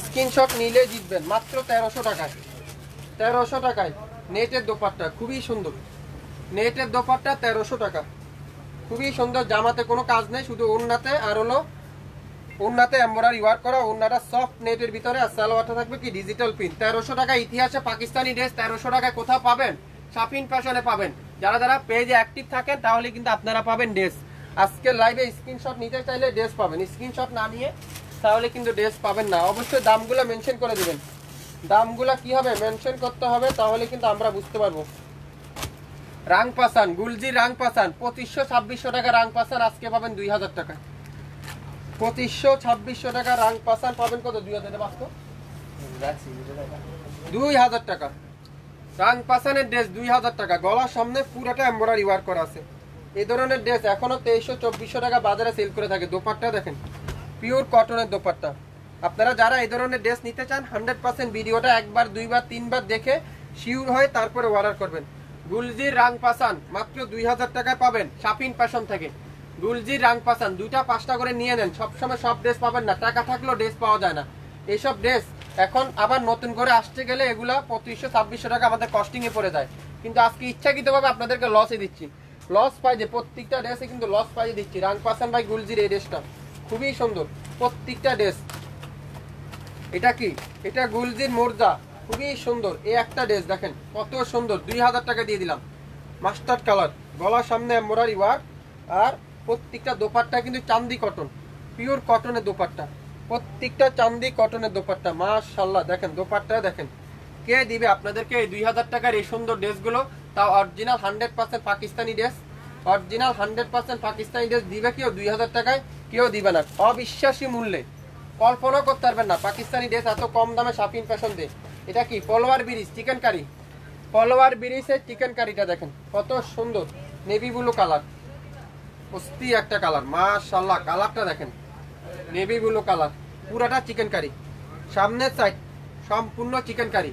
স্ক্রিনশট নিলেই জিতবেন। মাত্র 1300 টাকায়, 1300 টাকায় নেটের দোপাট্টা, খুবই সুন্দর নেটের দোপাট্টা, 1300 টাকা, খুবই সুন্দর। জামাতে কোনো কাজ নেই, শুধু ওড়নাতে আর হলো ওড়নাতে এমব্রয়ডারি ওয়ার্ক করা, ওড়নাটা সফট নেটের ভিতরে। আর সালোয়ারটা থাকবে কি ডিজিটাল প্রিন্ট। 1300 টাকা ইতিহাসে পাকিস্তানি ড্রেস 1300 টাকায় কোথাও পাবেন? শাপিন ফ্যাশনে পাবেন। যারা যারা পেজে অ্যাক্টিভ থাকেন তাহলে কিন্তু আপনারা পাবেন ড্রেস। আজকে লাইভে স্ক্রিনশট নিতে চাইলে ড্রেস পাবেন, স্ক্রিনশট না নিয়ে তাহলে কিন্তু ড্রেস পাবেন না। অবশ্যই দামগুলো মেনশন করে দিবেন, দামগুলো কি হবে মেনশন করতে হবে, তাহলে কিন্তু আমরা বুঝতে পারবো। রাং পাসান, গুলজির রাং পাসান 2500-2600 টাকা রাং পাসান আজকে পাবেন 2000 টাকা। 2500-2600 টাকা রাং পাসান পাবেন কত? 2000 টাকা রাং পাসানের ড্রেস 2000 টাকা। গলার সামনে পুরোটা এমব্রয়ডারি ওয়ার্ক করা আছে। এই ধরনের ড্রেস এখনো 2300-2400 টাকা বাজারে সেল করে থাকে। দোপাট্টা দেখেন পিওর কটনের দোপাট্টা। আপনারা যারা এই ধরনের ড্রেস নিতে চান 100% ভিডিওটা একবার, দুইবার, তিনবার দেখে শিওর হয়ে তারপরে অর্ডার করবেন। গুলজির রাং পাসান মাত্র 2000 টাকায় পাবেন শাপিন ফ্যাশন থেকে। গুলজির রাং পাসান 2টা 5টা করে নিয়ে নেন, সবসময় সব ড্রেস পাবেন না, টাকা থাকলেও ড্রেস পাওয়া যায় না। এইসব ড্রেস এখন আবার নতুন করে আসতে গেলে এগুলা 2500-2600 টাকা আমাদের কস্টিং এ পড়ে যায়। কিন্তু আজকে ইচ্ছাকৃতভাবে আপনাদেরকে লসে দিচ্ছি, লস পাই যে প্রত্যেকটা ড্রেসে কিন্তু লস পাই দিচ্ছি। রাং পাসান বাই গুলজির এই ড্রেসটা খুবই সুন্দর, প্রত্যেকটা ড্রেস। এটা কি? এটা গুলজির মোর্জা, খুবই সুন্দর। এই একটা ড্রেস দেখেন কত সুন্দর, 2000 টাকা দিয়ে দিলাম। মাস্টার্ড কালার, গলার সামনে এমব্রয়ডারি ওয়ার্ক, আর প্রত্যেকটা দোপাট্টা কিন্তু চান্দি কটন, পিওর কটনের দোপাট্টা, প্রত্যেকটা চান্দি কটনের দোপাট্টা। মাশাআল্লাহ দেখেন দোপাট্টা দেখেন। কে দিবে আপনাদেরকে এই 2000 টাকার এই সুন্দর ড্রেসগুলো? তাও original 100% Pakistani dress, original 100% Pakistani dress দিবে কেউ 2000 টাকায়? কেউ দিবে না। অবিশ্বাসী মূল্যে, কল্পনা করতে পারবেন না পাকিস্তানি ড্রেস এত কম দামে শাপিন ফ্যাশন দিয়ে। এটা কি? পলোয়ার ব্রিজ চিকেন কারি, পলোয়ার ব্রিজের চিকেন কারিটা দেখেন কত সুন্দর, নেভি ব্লু কালার, অস্থি একটা কালার। মাশাআল্লাহ কালারটা দেখেন, নেভি ব্লু কালার, পুরাটা চিকেন কারি, সামনের সাইড সম্পূর্ণ চিকেন কারি,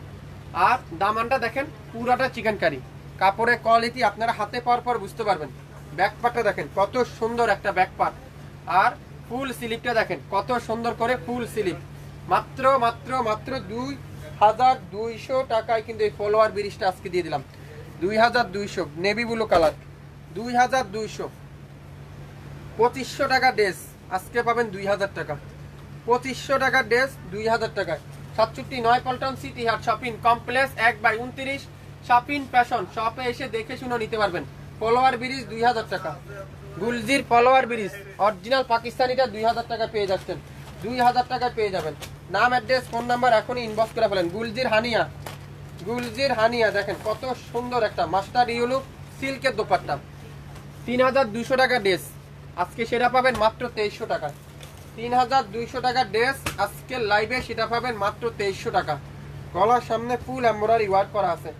আর দামানটা দেখেন পুরাটা চিকেন কারি। কাপড়ের কোয়ালিটি আপনারা হাতে পাওয়ার পর বুঝতে পারবেন। ব্যাক পার্টটা দেখেন কত সুন্দর একটা ব্যাক পার্ট, আর ফুল স্লিপটা দেখেন কত সুন্দর করে ফুল স্লিপ। মাত্র মাত্র মাত্র 2200 টাকায় কিন্তু এই ফলোয়ার ব্রিজটা আজকে দিয়ে দিলাম। 2200 নেভি ব্লু কালার, 2200। 2500 টাকা ড্রেস আজকে পাবেন 2000 টাকা। 2500 টাকার ড্রেস 2000 টাকায়। 67 Paltan city heart shopping complex 1/29 Shafin fashion শপে এসে দেখে শুনে নিতে পারবেন। ফলোয়ার ব্রিজ 2000 টাকা। গুলজির ফলোয়ার ব্রিজ অরিজিনাল পাকিস্তানিটা 2000 টাকা পেয়ে যাচ্ছেন। 2000 টাকায় পেয়ে যাবেন। নাম, অ্যাড্রেস, ফোন নাম্বার এখনই ইনবক্স করে ফেলেন। গুলজির হানিয়া দেখেন কত সুন্দর একটা মাস্টার ইউলু সিল্কের দোপাট্টা। 3200 টাকা ড্রেস, আজকে সেটা পাবেন মাত্র 2300 টাকা। 3200 টাকা ড্রেস আজকে লাইভে সেটা পাবেন মাত্র 2300 টাকা। গলার সামনে ফুল এমব্রয়ডারি ওয়ার্ক করা আছে।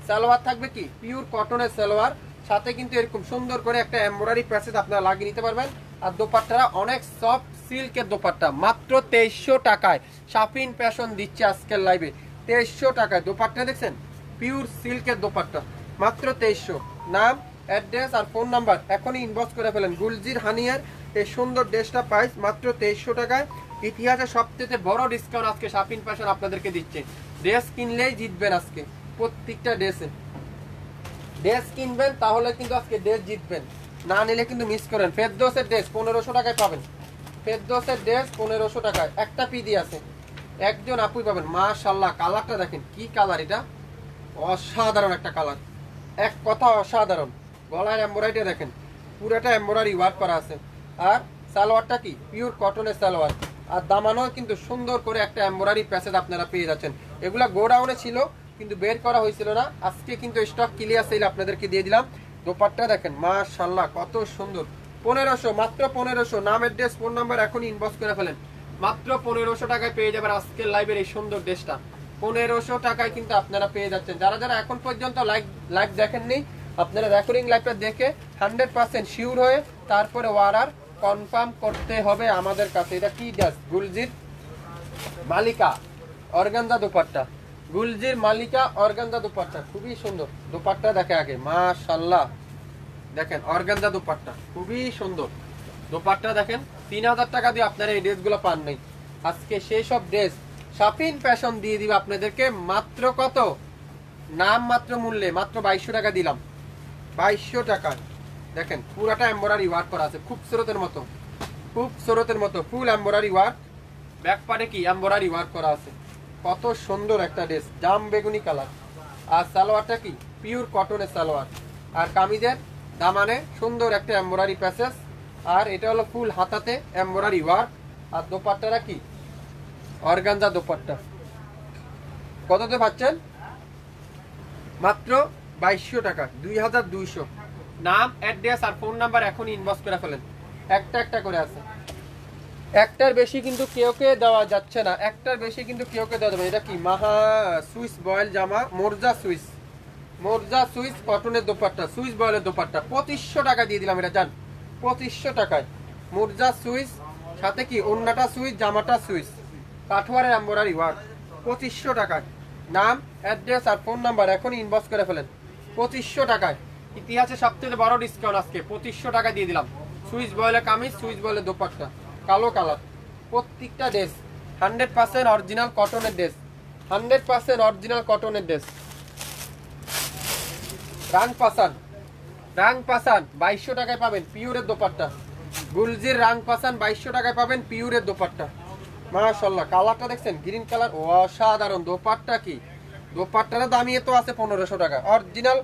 সালোয়ার থাকবে কি পিওর কটনের সালোয়ার, সাথে কিন্তু এরকম সুন্দর করে একটা এমব্রয়ডারি প্যাচেস আপনারা লাগিয়ে নিতে পারবেন। আর দোপাট্টাটা অনেক সফট সিল্কের দোপাট্টা, মাত্র 2300 টাকায় শাফিন ফ্যাশন দিচ্ছে আজকের লাইভে 2300 টাকায়। দোপাট্টা দেখছেন পিওর সিল্কের দোপাট্টা, মাত্র 2300। নাম, অ্যাড্রেস আর ফোন নাম্বার এখনই ইনবক্স করে ফেলেন। গুলজির হানিয়ার এই সুন্দর ড্রেসটা প্রাইস মাত্র 2300 টাকায়। ইতিহাসে সবচেয়ে বড় ডিসকাউন্ট আজকে শাফিন ফ্যাশন আপনাদেরকে দিচ্ছে। ড্রেস কিনলেই জিতবেন আজকে, প্রত্যেকটা ড্রেসে ড্রেস কিনবেন তাহলে কিন্তু আজকে ড্রেস জিতবেন, না নিলে কিন্তু মিস করেন। ফেরদৌসের ড্রেস 1500 টাকায় পাবেন। ফেরদৌসের ড্রেস 1500 টাকায়, একটা পিডি আছে, একজন আপুই পাবেন। মাশাআল্লাহ, কালারটা দেখেন কি কালার, এটা অসাধারণ একটা কালার, এক কথা অসাধারণ। গলার এমব্রয়ডারি দেখেন পুরোটা এমব্রয়ডারি ওয়ার্ক করা আছে। আর সালোয়ারটা কি পিওর কটনের সালোয়ার, আর দামানো কিন্তু সুন্দর করে একটা এমব্রয়ডারি প্যাচেজ আপনারা পেয়ে যাচ্ছেন। এগুলা গোডাউনে ছিল কিন্তু বের করা হয়েছিল না, আজকে কিন্তু স্টক ক্লিয়ার সেল আপনাদেরকে দিয়ে দিলাম। দোপাট্টা দেখেন মাশাআল্লাহ কত সুন্দর। 1500, মাত্র 1500। নাম, অ্যাড্রেস, ফোন নাম্বার এখনই ইনবক্স করে ফেলেন। মাত্র 1500 টাকায় পেয়ে যাবেন আজকের লাইভের এই সুন্দর ড্রেসটা। 1500 টাকায় কিন্তু আপনারা পেয়ে যাচ্ছেন। যারা যারা এখন পর্যন্ত লাইভ দেখেননি, আপনারা রেকর্ডিং লাইভটা দেখে 100% শিওর হয়ে তারপরে অর্ডার কনফার্ম করতে হবে আমাদের কাছে। এটা কি ড্রেস? গুলজির মালিকা অর্গানজা দোপাট্টা, গুলজির মালিকা অর্গানজা দোপাট্টা, খুবই সুন্দর। দোপাট্টা দেখে আগে, মাশাআল্লাহ দেখেন অর্গানজা দোপাট্টা খুবই সুন্দর। দোপাট্টা দেখেন 3000 টাকা দিয়ে আপনারা এই ড্রেসগুলো পান নাই। আজকে সেই সব ড্রেস শাফিন ফ্যাশন দিয়ে দিবে আপনাদেরকে মাত্র কত, নাম মাত্র মূল্যে মাত্র 2200 টাকা দিলাম। 2200 টাকা দেখেন পুরাটা এমব্রয়ডারি ওয়ার্ক করা আছে, খুব সুরতের মতো, খুব সুরতের মতো ফুল এমব্রয়ডারি ওয়ার্ক। ব্যাক পার্টে কি এমব্রয়ডারি ওয়ার্ক করা আছে, কত সুন্দর একটা ড্রেস, জাম বেগুনি কালার। আর সালোয়ারটা কি পিওর কটনের সালোয়ার, আর কামিজের দামানে সুন্দর একটা এমব্রয়ডারি প্যাচেস, আর এটা হলো ফুল হাতাতে এমব্রয়ডারি ওয়ার্ক। আর দোপাট্টাটা কি অর্গানজা দোপাট্টা। কততে পাচ্ছেন? মাত্র 2200 টাকা, 2200। নাম, অ্যাড্রেস আর ফোন নাম্বার এখন ইনবক্স করে ফেলেন। একটা একটা করে আছে, একটার বেশি কিন্তু কেউ দেওয়া যাচ্ছে না, একটার বেশি কিন্তু কেউ দেওয়া যাবে। এটা কি মাহা সুইস বয়েল জামা, মোরজা সুইস কটনের দোপাট্টা, সুইস বয়েলের দোপাট্টা 2500 টাকা দিয়ে দিলাম। এটা জান 2500 টাকায় মোরজা সুইস, সাথে কি ওন্নাটা সুইস, জামাটা সুইস, কাঠওয়ারের এমব্রয়ডারি ওয়ার্ক 2500 টাকায়। নাম, অ্যাড্রেস আর ফোন নাম্বার এখনই ইনবক্স করে ফেলেন। 2500 টাকায় ইতিহাসে সবচেয়ে বড় ডিসকাউন্ট আজকে 2500 টাকা দিয়ে দিলাম। সুইস বয়েলের কামিজ, সুইস বয়েলের দোপাট্টা, কালো কালার। প্রত্যেকটা ড্রেস 100% অরিজিনাল কটনের ড্রেস, 100% অরিজিনাল কটনের ড্রেস। রাং পাসান 2200 টাকায় পাবেন পিওরের দোপাট্টা। গুলজির রাং পাসান 2200 টাকায় পাবেন পিওরের দোপাট্টা। মাশাআল্লাহ, কালারটা দেখছেন গ্রিন কালার, অসাধারণ। দোপাট্টা কি দোপাট্টার দামই তো আছে 1500 টাকা। অরিজিনাল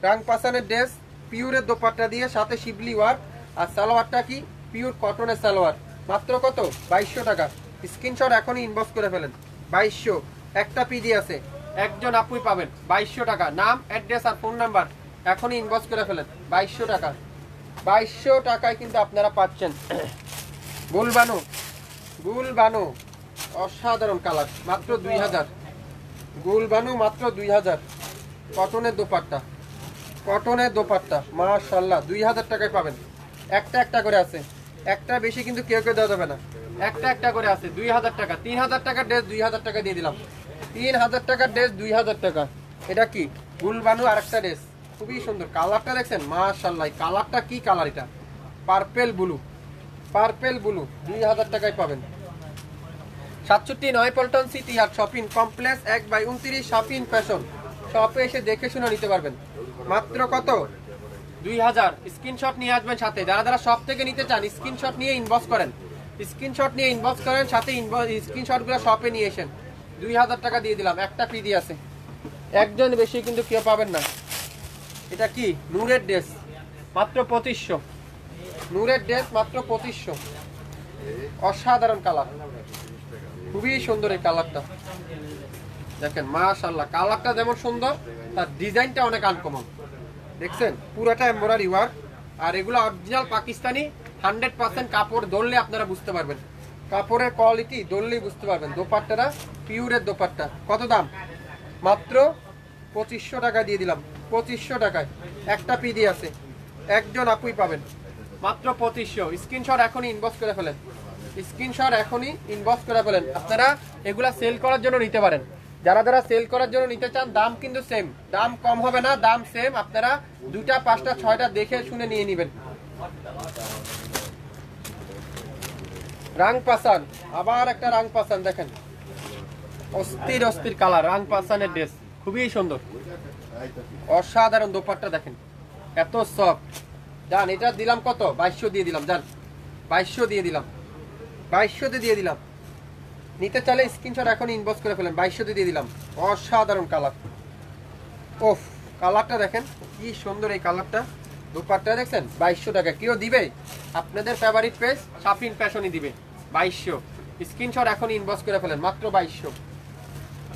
রাং পাসানের ড্রেস পিওরের দোপাট্টা দিয়ে সাথে শিবলি ওয়ার্ক। আর সালোয়ারটা কি পিওর কটনের সালোয়ার, মাত্র কত 2200 টাকা। স্ক্রিনশট এখনই ইনবক্স করে ফেলেন। 2200, একটা পিডি আছে, একজন আপুই পাবেন 2200 টাকা। নাম, অ্যাড্রেস আর ফোন নাম্বার এখনই ইনবক্স করে ফেলেন। 2200 টাকা, 2200 টাকায় কিন্তু আপনারা পাচ্ছেন গুলবানু অসাধারণ কালার, মাত্র 2000। গুলবানু মাত্র 2000। কটনের দোপাট্টা মাশাআল্লাহ 2000 টাকায় পাবেন। একটা একটা করে আছে, একটা বেশি কিন্তু কেউ দেওয়া যাবে না, একটা একটা করে আছে। 2000 টাকা, 3000 টাকার ড্রেস 2000 টাকা দিয়ে দিলাম। 3000 টাকার ড্রেস 2000 টাকা। এটা কি গুলবানু আরেকটা ড্রেস, খুবই সুন্দর। কালারটা দেখছেন মাশাআল্লাহ, কালারটা কি কালার, এটা পার্পেল ব্লু 2000 টাকায় পাবেন। 67 Paltan city heart shopping complex 1/29 Shafin fashion. শপে এসে দেখে শুনে নিতে পারবেন। মাত্র কত 2000। স্ক্রিনশট নিয়ে আসবেন সাথে। যারা যারা শপ থেকে নিতে চান স্ক্রিনশট নিয়ে ইনবক্স করেন, সাথে স্ক্রিনশটগুলো শপে নিয়ে এসেন। 2000 টাকা দিয়ে দিলাম, একটা পিডি আছে, একজন বেশি কিন্তু কেউ পাবেন না। এটা কি নূরের ড্রেস, মাত্র 2500। নূরের ড্রেস মাত্র 2500। অসাধারণ কালার, খুবই সুন্দর এই কালারটা দেখেন। মাশাআল্লাহ, কালারটা যেমন সুন্দর তার ডিজাইনটা অনেক আনকমন। দেখছেন পুরোটা এমব্রয়ডারি ওয়ার্ক, আর এগুলো অরিজিনাল পাকিস্তানি 100% কাপড়। ধরলে আপনারা বুঝতে পারবেন কাপড়ের কোয়ালিটি, ধরলেই বুঝতে পারবেন। দোপাট্টাটা পিওরের দোপাট্টা। কত দাম? মাত্র 2500 টাকা দিয়ে দিলাম। 2500 টাকায় একটা পিডি আছে, একজন আপুই পাবেন মাত্র 2500। স্ক্রিনশট এখনই ইনবক্স করে ফেলেন, স্ক্রিনশট এখনই ইনবক্স করে ফেলেন। আপনারা এগুলা সেল করার জন্য নিতে পারেন। যারা যারা সেল করার জন্য নিতে চান, দাম কিন্তু সেম, দাম কম হবে না, দাম সেম। আপনারা 2টা 5টা 6টা দেখে শুনে নিয়ে নেবেন। রাং পাসান, আবার একটা রাং পাসান দেখেন, অস্থির অস্থির কালার। রাং পাসানের ড্রেস খুবই সুন্দর, অসাধারণ। দোপাট্টা দেখেন এত সফট। জান এটা দিলাম কত? 2200 দিয়ে দিলাম। জান 2200 দিয়ে দিলাম, 2200 দিয়ে দিলাম। নিতে চাইলে স্ক্রিনশট এখন ইনবক্স করে ফেলেন, 2200 দিয়ে দিলাম। অসাধারণ কালার। ওফ, কালারটা দেখেন কি সুন্দর এই কালারটা। দোপাট্টা দেখছেন 2200 টাকা। কেউ দিবে? আপনাদের ফেভারিট পেজ শাফিন ফ্যাশনই দিবে 2200। স্ক্রিনশট এখন ইনবক্স করে ফেলেন, মাত্র 2200,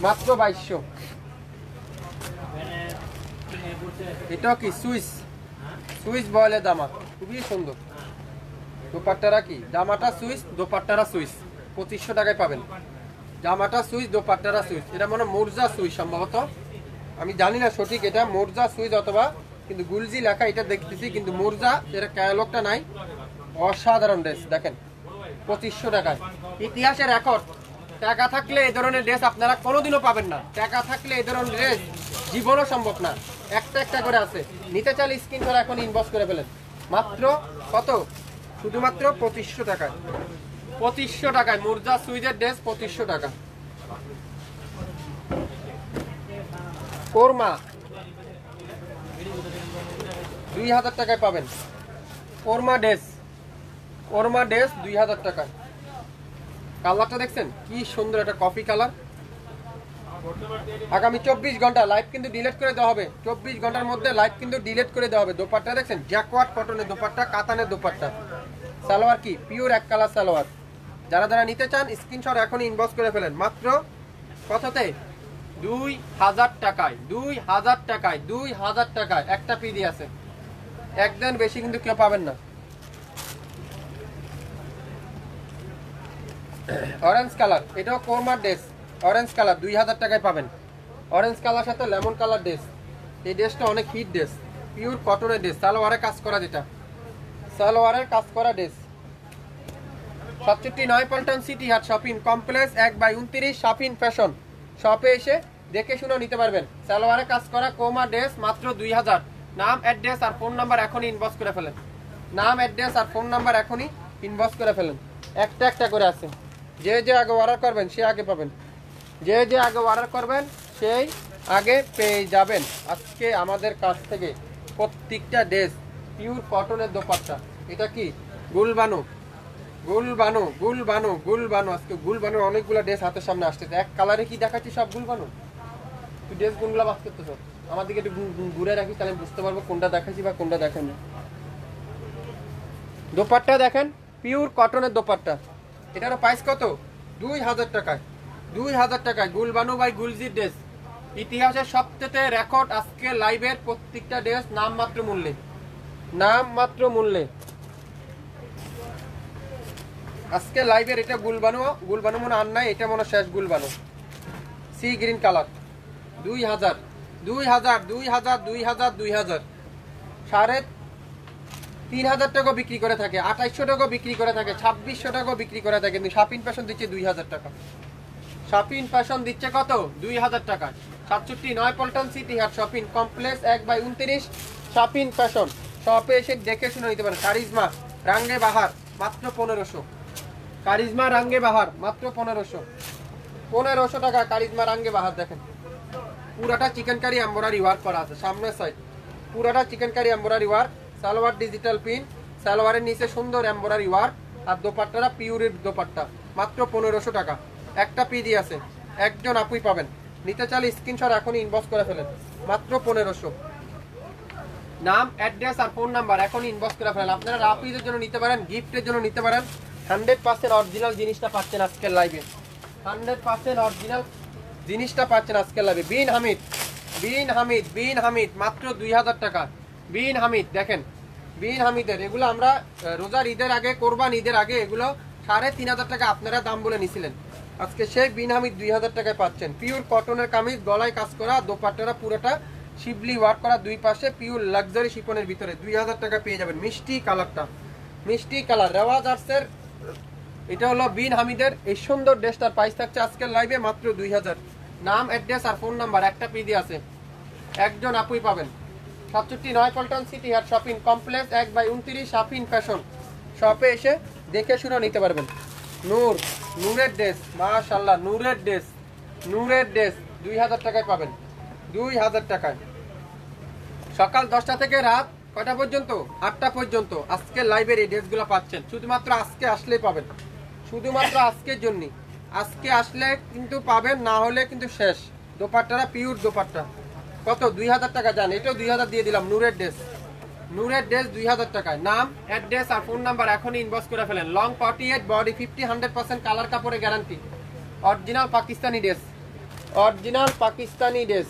মাত্র 2200। এটা কি সুইস, সুইস বয়েলের দামা, খুবই সুন্দর। দোপাট্টারা কি জামাটা সুইস, দোপাট্টারা সুইস। 2500 টাকায় পাবেন। জামাটা সুইস, দোপাট্টারা সুইস। এটা মনে মোরজা সুইস সম্ভবত, আমি জানি না সঠিক এটা মোরজা সুইস অথবা, কিন্তু গুলজি লেখা এটা দেখতেছি, কিন্তু মোরজা এটা ক্যাটালগটা নাই। অসাধারণ ড্রেস দেখেন 2500 টাকায়। ইতিহাসের রেকর্ড। টাকা থাকলে এই ধরনের ড্রেস আপনারা কোনোদিনও পাবেন না। টাকা থাকলে এই ধরনের ড্রেস জীবনও সম্ভব না। একটা একটা করে আছে। নিতে চাইলে স্ক্রিনশট এখন ইনবক্স করে ফেলেন। মাত্র কত? শুধুমাত্র 2500 টাকায়। 2500 টাকায় মোরজা সুইজের ড্রেস 2500 টাকা। কোরমা 2000 টাকায় পাবেন। কোরমা ড্রেস, কোরমা ড্রেস 2000 টাকায়। কালারটা দেখছেন কি সুন্দর, একটা কফি কালার। আগামী 24 ঘন্টা লাইভ কিন্তু ডিলিট করে দেওয়া হবে। 24 ঘন্টার মধ্যে লাইভ কিন্তু ডিলিট করে দেওয়া হবে। দোপাট্টা দেখছেন জ্যাকওয়ার্ড কটনের দোপাট্টা, কাতানের দোপাট্টা। সালোয়ার কি পিওর এক কালার সালোয়ার। যারা যারা নিতে চান স্ক্রিনশট এখনই ইনবক্স করে ফেলেন। মাত্র কততে? 2000 টাকায়, 2000 টাকায়, 2000 টাকায় একটা পিডি আছে। একদম বেশি কিন্তু কেউ পাবেন না। অরেঞ্জ কালার, এটাও কোরমার ড্রেস। অরেঞ্জ কালার 2000 টাকায় পাবেন। অরেঞ্জ কালার সাথে লেমন কালার ড্রেস। এই ড্রেসটা অনেক হিট ড্রেস, পিওর কটনের ড্রেস, সালোয়ারে কাজ করা, যেটা সালোয়ারের কাজ করা dress. 67 Paltan city heart shopping complex 1/29 Shafin fashion. শপে এসে দেখে শুনে নিতে পারবেন। সালোয়ারে কাজ করা কোমা ড্রেস মাত্র 2000। নাম, অ্যাড্রেস আর ফোন নাম্বার এখনই ইনবক্স করে ফেলেন। নাম, অ্যাড্রেস আর ফোন নাম্বার এখনই ইনবক্স করে ফেলেন। একটা একটা করে আছে। যে যে আগে অর্ডার করবেন সে আগে পাবেন, যে যে আগে অর্ডার করবেন সেই আগে পেয়ে যাবেন। আজকে আমাদের কাছ থেকে প্রত্যেকটা ড্রেস পিওর কটনের দোপাট্টা। এটা কি গুলবানু, গুলবানু, গুলবানু, গুলবানু। আজকে গুলবানুর অনেকগুলো ড্রেস হাতের সামনে আসতেছে। এক কালারে কি দেখাচ্ছি সব গুলবানু। তুই ড্রেস কোনগুলো বাস করতেছ আমার দিকে একটু ঘুরে রাখিস, তাহলে বুঝতে পারবো কোনটা দেখাচ্ছি বা কোনটা দেখেন। দোপাট্টা দেখেন পিওর কটনের দোপাট্টা। এটারও প্রাইস কত? 2000 টাকায়। 2000 টাকায় গুলবানু বাই গুলজির ড্রেস। ইতিহাসের সবচেয়ে রেকর্ড আজকে লাইভের প্রত্যেকটা ড্রেস নামমাত্র মূল্যে, নামমাত্র মূল্যে। আজকে লাইভের এটা গুলবানু, গুলবানু মনে আর নাই, এটা মনে শেষ গুলবানু। C green colour 2000, 2000, 2000, 2000, 2000। 3500 টাকা বিক্রি করে থাকে, 2800 টাকা বিক্রি করে থাকে, 2600 টাকা বিক্রি করে থাকে, কিন্তু শাফিন ফ্যাশন দিচ্ছে 2000 টাকা। শাফিন ফ্যাশন দিচ্ছে কত? 2000 টাকা। 67 Paltan city heart shopping complex 1/29 Shafin fashion. শপে এসে দেখে শুনে নিতে পারেন। কারিজমা রাঙ্গে বাহার মাত্র 1500। কারিজমা রাঙ্গে বাহার মাত্র 1500। 1500 টাকা কারিজমা রাঙ্গে বাহার। দেখেন পুরাটা চিকেন কারি এমব্রয়ডারি ওয়ার্ক করা আছে। সামনের সাইড পুরাটা chikankari embroidery work. Salwar digital print, সালোয়ারের নিচে সুন্দর এমব্রয়ডারি ওয়ার্ক। আর দোপাট্টাটা পিওরের দোপাট্টা মাত্র 1500 টাকা। একটা পিডি আছে, একজন আপুই পাবেন। নিতে চাইলে স্ক্রিনশট এখনই ইনবক্স করে ফেলেন। মাত্র 1500। নাম, অ্যাড্রেস আর ফোন নাম্বার এখনই ইনবক্স করে ফেলেন। আপনারা রাপিদের জন্য নিতে পারেন, গিফটের জন্য নিতে পারেন। 100% অরিজিনাল জিনিসটা পাচ্ছেন আজকের লাইভে। 100% অরিজিনাল জিনিসটা পাচ্ছেন আজকের লাইভে। বিন হামিদ মাত্র 2000 টাকা। বিন হামিদ দেখেন, বিন হামিদের এগুলো আমরা রোজার ঈদের আগে, কোরবান ঈদের আগে এগুলো 3500 টাকা আপনারা দাম বলে নিছিলেন। আজকে সেই বিন হামিদ 2000 টাকায় পাচ্ছেন। পিওর কটনের কামিজ, গলায় কাজ করা, দোপাট্টাটা পুরোটা শিবলি ওয়ার্ক করা, দুই পাশে পিওর লাক্সারি শিপনের ভিতরে 2000 টাকা পেয়ে যাবেন। মিষ্টি কালারটা, মিষ্টি কালার রেওয়াজ আর্টসের, এটা হলো বিন হামিদের এই সুন্দর ড্রেসটার প্রাইস থাকছে আজকের লাইভে মাত্র 2000। নাম, অ্যাড্রেস আর ফোন নাম্বার একটা পিডি আছে, একজন আপুই পাবেন। 67 Paltan city heart shopping complex 1/29 Shafin fashion শপে এসে দেখে শুনে নিতে পারবেন। নূরের ড্রেস, মাশাআল্লাহ নূরের ড্রেস, 2000 টাকায় পাবেন। 2000 টাকায় সকাল 10টা থেকে রাত কয়টা পর্যন্ত? 8টা পর্যন্ত আজকের লাইভের এই ড্রেসগুলো পাচ্ছেন। শুধুমাত্র আজকে আসলেই পাবেন, শুধুমাত্র আজকের জন্য। আজকে আসলে কিন্তু পাবেন, না হলে কিন্তু শেষ। দোপাট্টারা পিওর দোপাট্টা কত? 2000 টাকা। যান, এটাও 2000 দিয়ে দিলাম। নূরের ড্রেস 2000 টাকায়। নাম, অ্যাড্রেস আর ফোন নাম্বার এখনই ইনবক্স করে ফেলেন। লং 48, বডি 50, 100% কালার কাপড়ে guarantee. Original Pakistani dress, original Pakistani dress.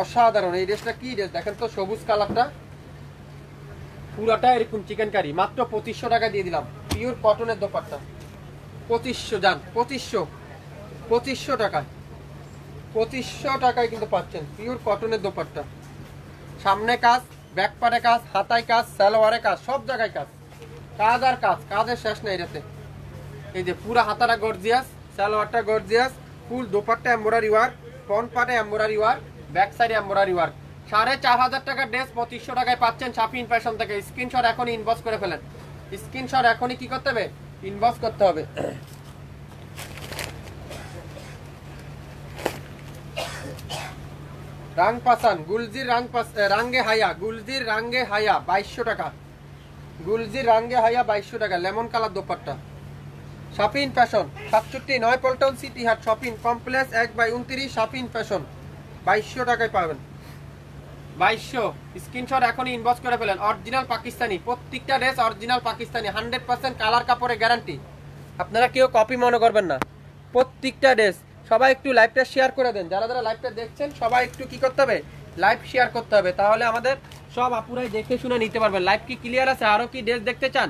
অসাধারণ এই ড্রেসটা। কি ড্রেস দেখেন তো, সবুজ কালারটা পুরাটা এরকম চিকেন কারি। মাত্র 2500 টাকা দিয়ে দিলাম। পিওর কটনের দোপাট্টা 2500। যান, 2500 টাকায়, 2500 টাকায় কিন্তু পাচ্ছেন পিওর কটনের দোপাট্টা। সামনে কাজ, ব্যাক পারে কাজ, হাতায় কাজ, সালোয়ারে কাজ, সব জায়গায় কাজ, কাজ আর কাজ, কাজের শেষ নেই এটাতে। এই যে পুরা হাতাটা গর্জিয়াস, সালোয়ারটা গর্জিয়াস, ফুল দোপাট্টা এমব্রয়ডারি ওয়ার্ক, ফ্রন্ট পার্টে এমব্রয়ডারি ওয়ার্ক, ব্যাক সাইডে এমব্রয়ডারি ওয়ার্ক। 4500 টাকার ড্রেস 2500 টাকায় পাচ্ছেন শাফিন ফ্যাশন থেকে। স্ক্রিনশট এখনই ইনবক্স করে ফেলেন। স্ক্রিনশট এখনই কি করতে হবে? ইনবক্স করতে হবে। রাং পাসান গুলজির রাঙ্গে হায়া, গুলজির রাঙ্গে হায়া 2200 টাকা। গুলজির রাঙ্গে হায়া 2200 টাকা। Lemon colour dupatta. Shafin fashion 67 Paltan city heart shopping complex 1/29 Shafin fashion 2200 টাকায় পাবেন। 2200। স্ক্রিনশট এখনই ইনবক্স করে ফেলেন। অরিজিনাল পাকিস্তানি, প্রত্যেকটা ড্রেস অরিজিনাল পাকিস্তানি, 100% কালার কাপড়ে গ্যারান্টি। আপনারা কেউ কপি মনে করবেন না, প্রত্যেকটা ড্রেস। সবাই একটু লাইভটা শেয়ার করে দেন। যারা যারা লাইভটা দেখছেন সবাই একটু কি করতে হবে? লাইভ শেয়ার করতে হবে। তাহলে আমাদের সব আপুরাই দেখে শুনে নিতে পারবেন। লাইভ কি ক্লিয়ার আছে? আরো কি ড্রেস দেখতে চান?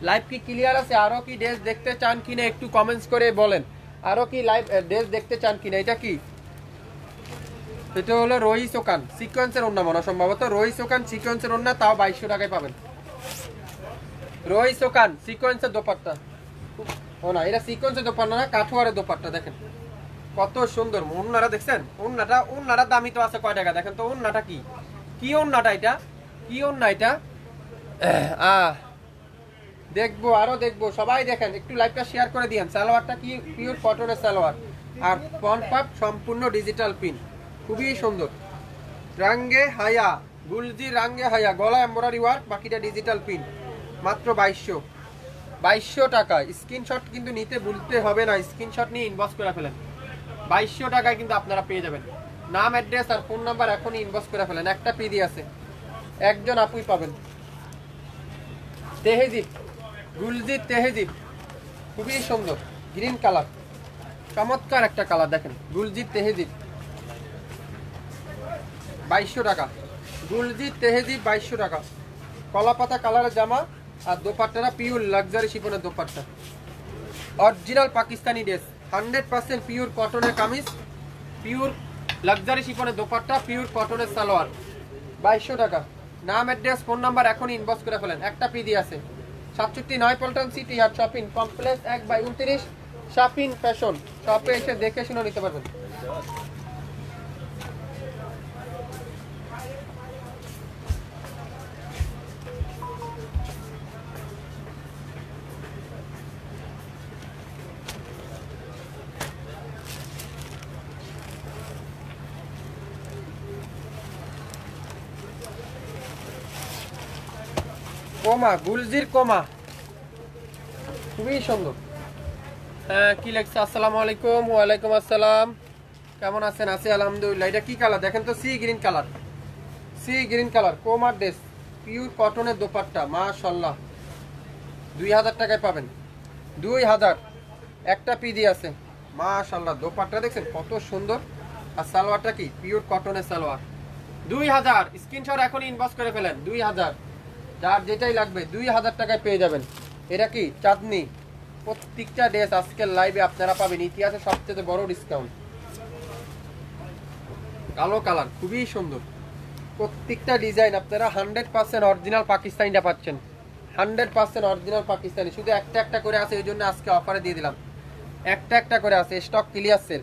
লাইভ কি ক্লিয়ার আছে? আরো কি ড্রেস দেখতে চান কিনা একটু কমেন্টস করে বলেন। আরো কি লাইভ ড্রেস দেখতে চান কিনা। এটা কি? এটা হলো রহিস ওকান সিকোয়েন্সের ওন্না, মনে সম্ভবত রহিস ওকান সিকোয়েন্সের ওন্না, তাও 2200 টাকায় পাবেন। রহিস ওকান সিকোয়েন্সের দোপাট্টা। ও না, এটা সিকোয়েন্সের দোপাট্টা না, কাঠোয়ারের দোপাট্টা। দেখেন কত সুন্দর ওন্নাটা, দেখছেন? ওন্নাটার দামই তো আছে কয় টাকা। দেখেন তো ওন্নাটা কি, কি ওন্নাটা এটা, কি ওন্না এটা। দেখবো, আরো দেখবো। সবাই দেখেন, একটু লাইভটা শেয়ার করে দিয়েন। সালোয়ারটা কি পিওর কটনের সালোয়ার, আর ফ্রন্ট পার্ট সম্পূর্ণ ডিজিটাল প্রিন্ট, খুবই সুন্দর। রাঙ্গে হায়া, গুলজি রাঙ্গে হায়া, গলা এমব্রয়ডারি ওয়ার্ক, বাকিটা ডিজিটাল প্রিন্ট। মাত্র 2200 টাকা। স্ক্রিনশট কিন্তু নিতে ভুলতে হবে না, স্ক্রিনশট নিয়ে ইনবক্স করে ফেলেন। 2200 টাকায় কিন্তু আপনারা পেয়ে যাবেন। নাম, অ্যাড্রেস আর ফোন নাম্বার এখনই ইনবক্স করে ফেলেন। একটা পিডি আছে, একজন আপুই পাবেন। তেহেজিব, গুলজির তেহেজিব, খুবই সুন্দর গ্রিন কালার, চমৎকার একটা কালার। দেখেন গুলজির তেহেজিব 2200 টাকা। গুলজির তেহেজিব 2200 টাকা। কলাপাতা কালারের জামা আর দোপাট্টাটা পিওর লাক্সারি শিপনের dupatta. Original Pakistani dress, 100% pure কটনের কামিজ, পিওর লাক্সারি শিপনের দোপাট্টা, পিওর কটনের সালোয়ার 2200 টাকা। নাম, অ্যাড্রেস, ফোন নাম্বার এখনই ইনবক্স করে ফেলেন। একটা পিডি আছে। 67 Paltan city heart shopping complex 1/29 shopping fashion শপে এসে দেখে শুনে নিতে পারবেন। কোমা, গুলজির কোমা, খুবই সুন্দর। হ্যাঁ, কি লেখছে? আসসালামু আলাইকুম। ওয়ালাইকুম আসসালাম। কেমন আছেন? আছি আলহামদুলিল্লাহ। এটা কি কালার দেখেন তো? Sea green colour, sea green colour কোমার ড্রেস। পিওর কটনের দোপাট্টা, মাশাআল্লাহ 2000 টাকায় পাবেন। 2000 একটা পিডি আছে, মাশাআল্লাহ দোপাট্টা দেখছেন কত সুন্দর। আর সালোয়ারটা কি পিওর কটনের সালোয়ার। 2000 স্ক্রিনশট এখন ইনবক্স করে ফেলেন। 2000 যার যেটাই লাগবে 2000 টাকায় পেয়ে যাবেন। এটা কি চাঁদনি, প্রত্যেকটা ড্রেস আজকের লাইভে আপনারা পাবেন ইতিহাসে সবচেয়ে বড় ডিসকাউন্ট। কালো কালার খুবই সুন্দর, প্রত্যেকটা ডিজাইন আপনারা 100% অরিজিনাল পাকিস্তানিটা পাচ্ছেন। 100% অরিজিনাল পাকিস্তানি, শুধু একটা একটা করে আছে, এই জন্য আজকে অফারে দিয়ে দিলাম। একটা একটা করে আছে, stock clear sell,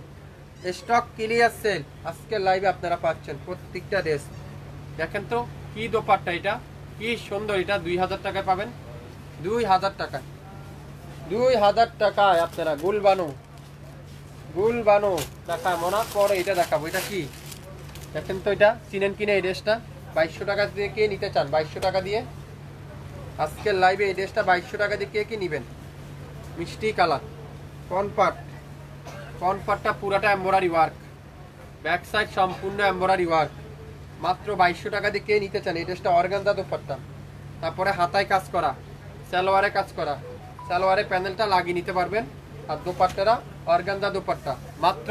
stock clear sell আজকের লাইভে আপনারা পাচ্ছেন প্রত্যেকটা ড্রেস। দেখেন তো কি দোপাট্টা, এটা কি সুন্দর। এটা 2000 টাকায় পাবেন। 2000 টাকায়, 2000 টাকায় আপনারা গুলবানো দেখা মনে পরে এটা দেখাবো। এটা কি দেখেন তো, এটা চিনেন কিনে এই ড্রেসটা 2200 টাকা দিয়ে কে নিতে চান? 2200 টাকা দিয়ে আজকের লাইভে এই ড্রেসটা 2200 টাকা দিয়ে কে কি নেবেন? মিষ্টি কালার কনপার্টটা পুরাটা এমব্রয়ডারি ওয়ার্ক, ব্যাক সাইড সম্পূর্ণ এমব্রয়ডারি ওয়ার্ক, মাত্র 2200 টাকা দিয়ে কে নিতে চান? এই ড্রেসটা অর্গানজা দোপাট্টা, তারপরে হাতায় কাজ করা, সালোয়ারে কাজ করা, সালোয়ারে প্যানেলটা লাগিয়ে নিতে পারবেন। আর দোপাট্টারা অর্গানজা দোপাট্টা, মাত্র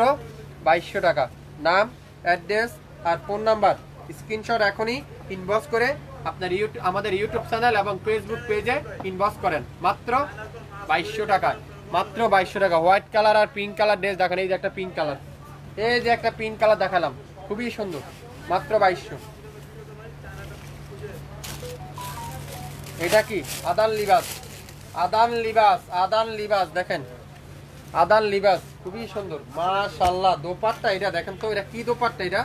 2200 টাকা। নাম, অ্যাড্রেস আর ফোন নাম্বার স্ক্রিনশট এখনই ইনবক্স করে আপনার আমাদের ইউটিউব চ্যানেল এবং ফেসবুক পেজে ইনবক্স করেন। মাত্র 2200 টাকায়, মাত্র 2200 টাকা। হোয়াইট কালার আর পিঙ্ক কালার ড্রেস দেখেন, এই যে একটা পিঙ্ক কালার, এই যে একটা পিঙ্ক কালার দেখালাম, খুবই সুন্দর, মাত্র 2200। এটা কি আদান লিবাস, আদান লিবাস দেখেন, আদান লিবাস খুবই সুন্দর, মাশাআল্লাহ দোপাট্টা। এটা দেখেন তো, এটা কি দোপাট্টা, এটা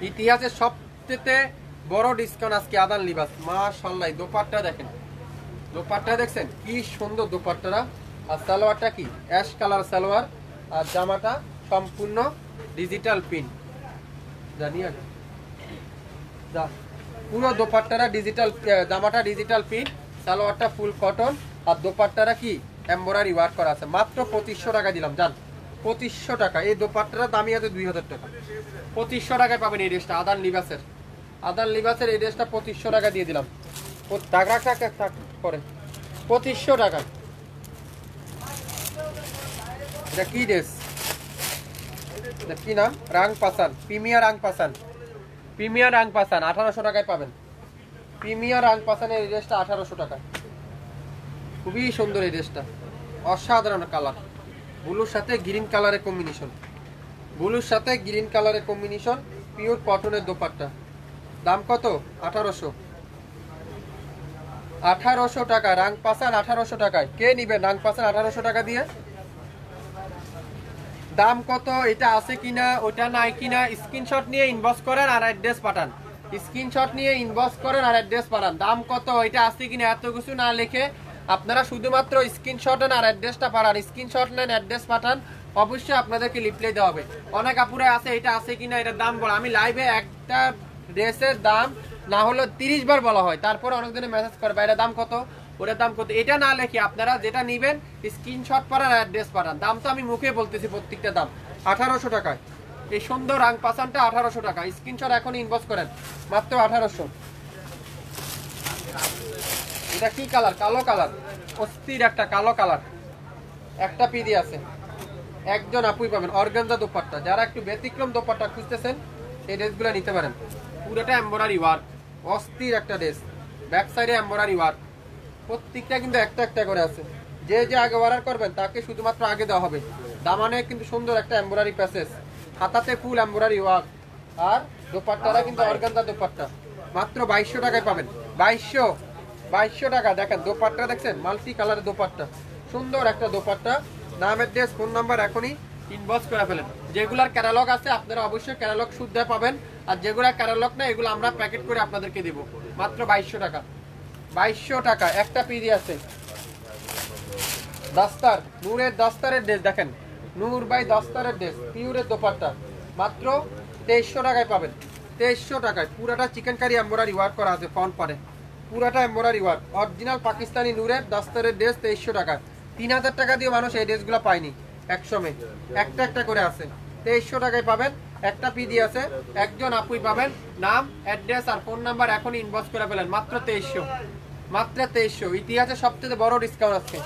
ইতিহাসের সবচেয়ে বড় ডিসকাউন্ট আজকে আদান লিবাস, মাশাআল্লাহ। দোপাট্টা দেখেন, দোপাট্টা দেখছেন কি সুন্দর দোপাট্টাটা। আর সালোয়ারটা কি অ্যাশ কালার সালোয়ার, আর জামাটা সম্পূর্ণ ডিজিটাল প্রিন্ট, জানি আগে যা পুরো দোপাট্টারা ডিজিটাল, জামাটা ডিজিটাল প্রিন্ট, সালোয়ারটা ফুল কটন, আর দোপাট্টারা কি এমব্রয়ডারি ওয়ার্ক করা আছে। মাত্র 2500 টাকা দিলাম, জান 2500 টাকা। এই দোপাট্টার দামই আছে 2000 টাকা। 2500 টাকায় পাবেন এই ড্রেসটা, আদান লিবাসের এই ড্রেসটা 2500 টাকা দিয়ে দিলাম। টাকা করে 2500 টাকা। এটা কি ড্রেস, এটা কি নাম? রাং পাসান, প্রিমিয়ার রাং পাসান 1800 টাকায় পাবেন। প্রিমিয়ার রাং পাসানের এই ড্রেসটা 1800 টাকায়, খুবই সুন্দর এই ড্রেসটা, অসাধারণ কালার, ব্লুর সাথে গ্রিন কালারের কম্বিনেশন, পিওর কটনের দোপাট্টা। দাম কত? 1800 টাকা। রাং পাসান 1800 টাকায় কে নিবেন? রাং পাসান 1800 টাকা দিয়ে। দাম কত, এটা আছে কিনা ওটা নাই কিনা স্ক্রিনশট নিয়ে ইনবক্স করেন আর অ্যাড্রেস পাঠান। দাম কত, এটা আছে কিনা এত কিছু না লিখে আপনারা শুধুমাত্র স্ক্রিনশট নেন আর অ্যাড্রেসটা পাঠান। স্ক্রিনশট নেন, অ্যাড্রেস পাঠান, অবশ্যই আপনাদেরকে রিপ্লাই দেওয়া হবে। অনেক আপুরা আছে এটা আছে কিনা এটার দাম বলা, আমি লাইভে একটা ড্রেসের দাম না হলো 30 বার বলা হয়, তারপরে অনেকজনে মেসেজ করে ভাই এটার দাম কত, ওটার দাম কত, এটা না লিখে আপনারা যেটা নিবেন স্ক্রিনশট পাঠান, অ্যাড্রেস পাঠান। দাম তো আমি মুখে বলতেছি, প্রত্যেকটা দাম 1800 টাকায়। এই সুন্দর রাং পাসানটা 1800 টাকা, স্ক্রিনশট এখন ইনবক্স করেন, মাত্র 1800। এটা কি কালার? কালো কালার, অস্থির একটা কালো কালার, একটা পিডি আছে, একজন আপুই পাবেন। অর্গানজা দোপাট্টা, যারা একটু ব্যতিক্রম দোপাট্টা খুঁজতেছেন এই ড্রেসগুলো নিতে পারেন। পুরোটা এমব্রয়ডারি ওয়ার্ক, অস্থির একটা ড্রেস, ব্যাক সাইডে এমব্রয়ডারি ওয়ার্ক, প্রত্যেকটা কিন্তু একটা একটা করে আছে। যে যে আগে অর্ডার করবেন তাকে শুধুমাত্র আগে দেওয়া হবে। দামানে কিন্তু সুন্দর একটা এমব্রয়ডারি প্যাসেজ, হাতাতে ফুল এমব্রয়ডারি ওয়ার্ক, আর দোপাট্টাটা কিন্তু অর্গানজা দোপাট্টা, মাত্র 2200 টাকায় পাবেন। 2200 টাকা। দেখেন দোপাট্টা দেখছেন, মাল্টি কালারের দোপাট্টা, সুন্দর একটা দোপাট্টা। নাম, অ্যাড্রেস, ফোন নাম্বার এখনই ইনবক্স করে ফেলেন। যেগুলার ক্যাটালগ আছে আপনারা অবশ্যই ক্যাটালগ শুদ্ধ পাবেন, আর যেগুলা ক্যাটালগ না এগুলো আমরা প্যাকেট করে আপনাদেরকে দেব। মাত্র 2200 টাকা। 2200 টাকা। একটা পিডি আছে দাস্তার, নূরের দাস্তারের ড্রেস, দেখেন নূর বাই দাস্তারের ড্রেস, পিওরের দোপাট্টা, মাত্র 2300 টাকায় পাবেন। 2300 টাকায় পুরাটা চিকেন কারি এমব্রয়ডারি ওয়ার্ক করা আছে ফ্রন্ট পারে, পুরাটা এমব্রয়ডারি ওয়ার্ক, অরিজিনাল পাকিস্তানি নূরের দাস্তারের ড্রেস 2300 টাকায়। 3000 টাকা দিয়ে মানুষ এই ড্রেসগুলো পায়নি, 100 একটা একটা করে আছে। 2300 টাকায় পাবেন। একটা পিডি আছে, একজন আপুই পাবেন। নাম, অ্যাড্রেস আর ফোন নাম্বার এখনই ইনবক্স করে ফেলেন। মাত্র 2300, মাত্র 2300। ইতিহাসে সবচেয়ে বড় ডিসকাউন্ট আজকে।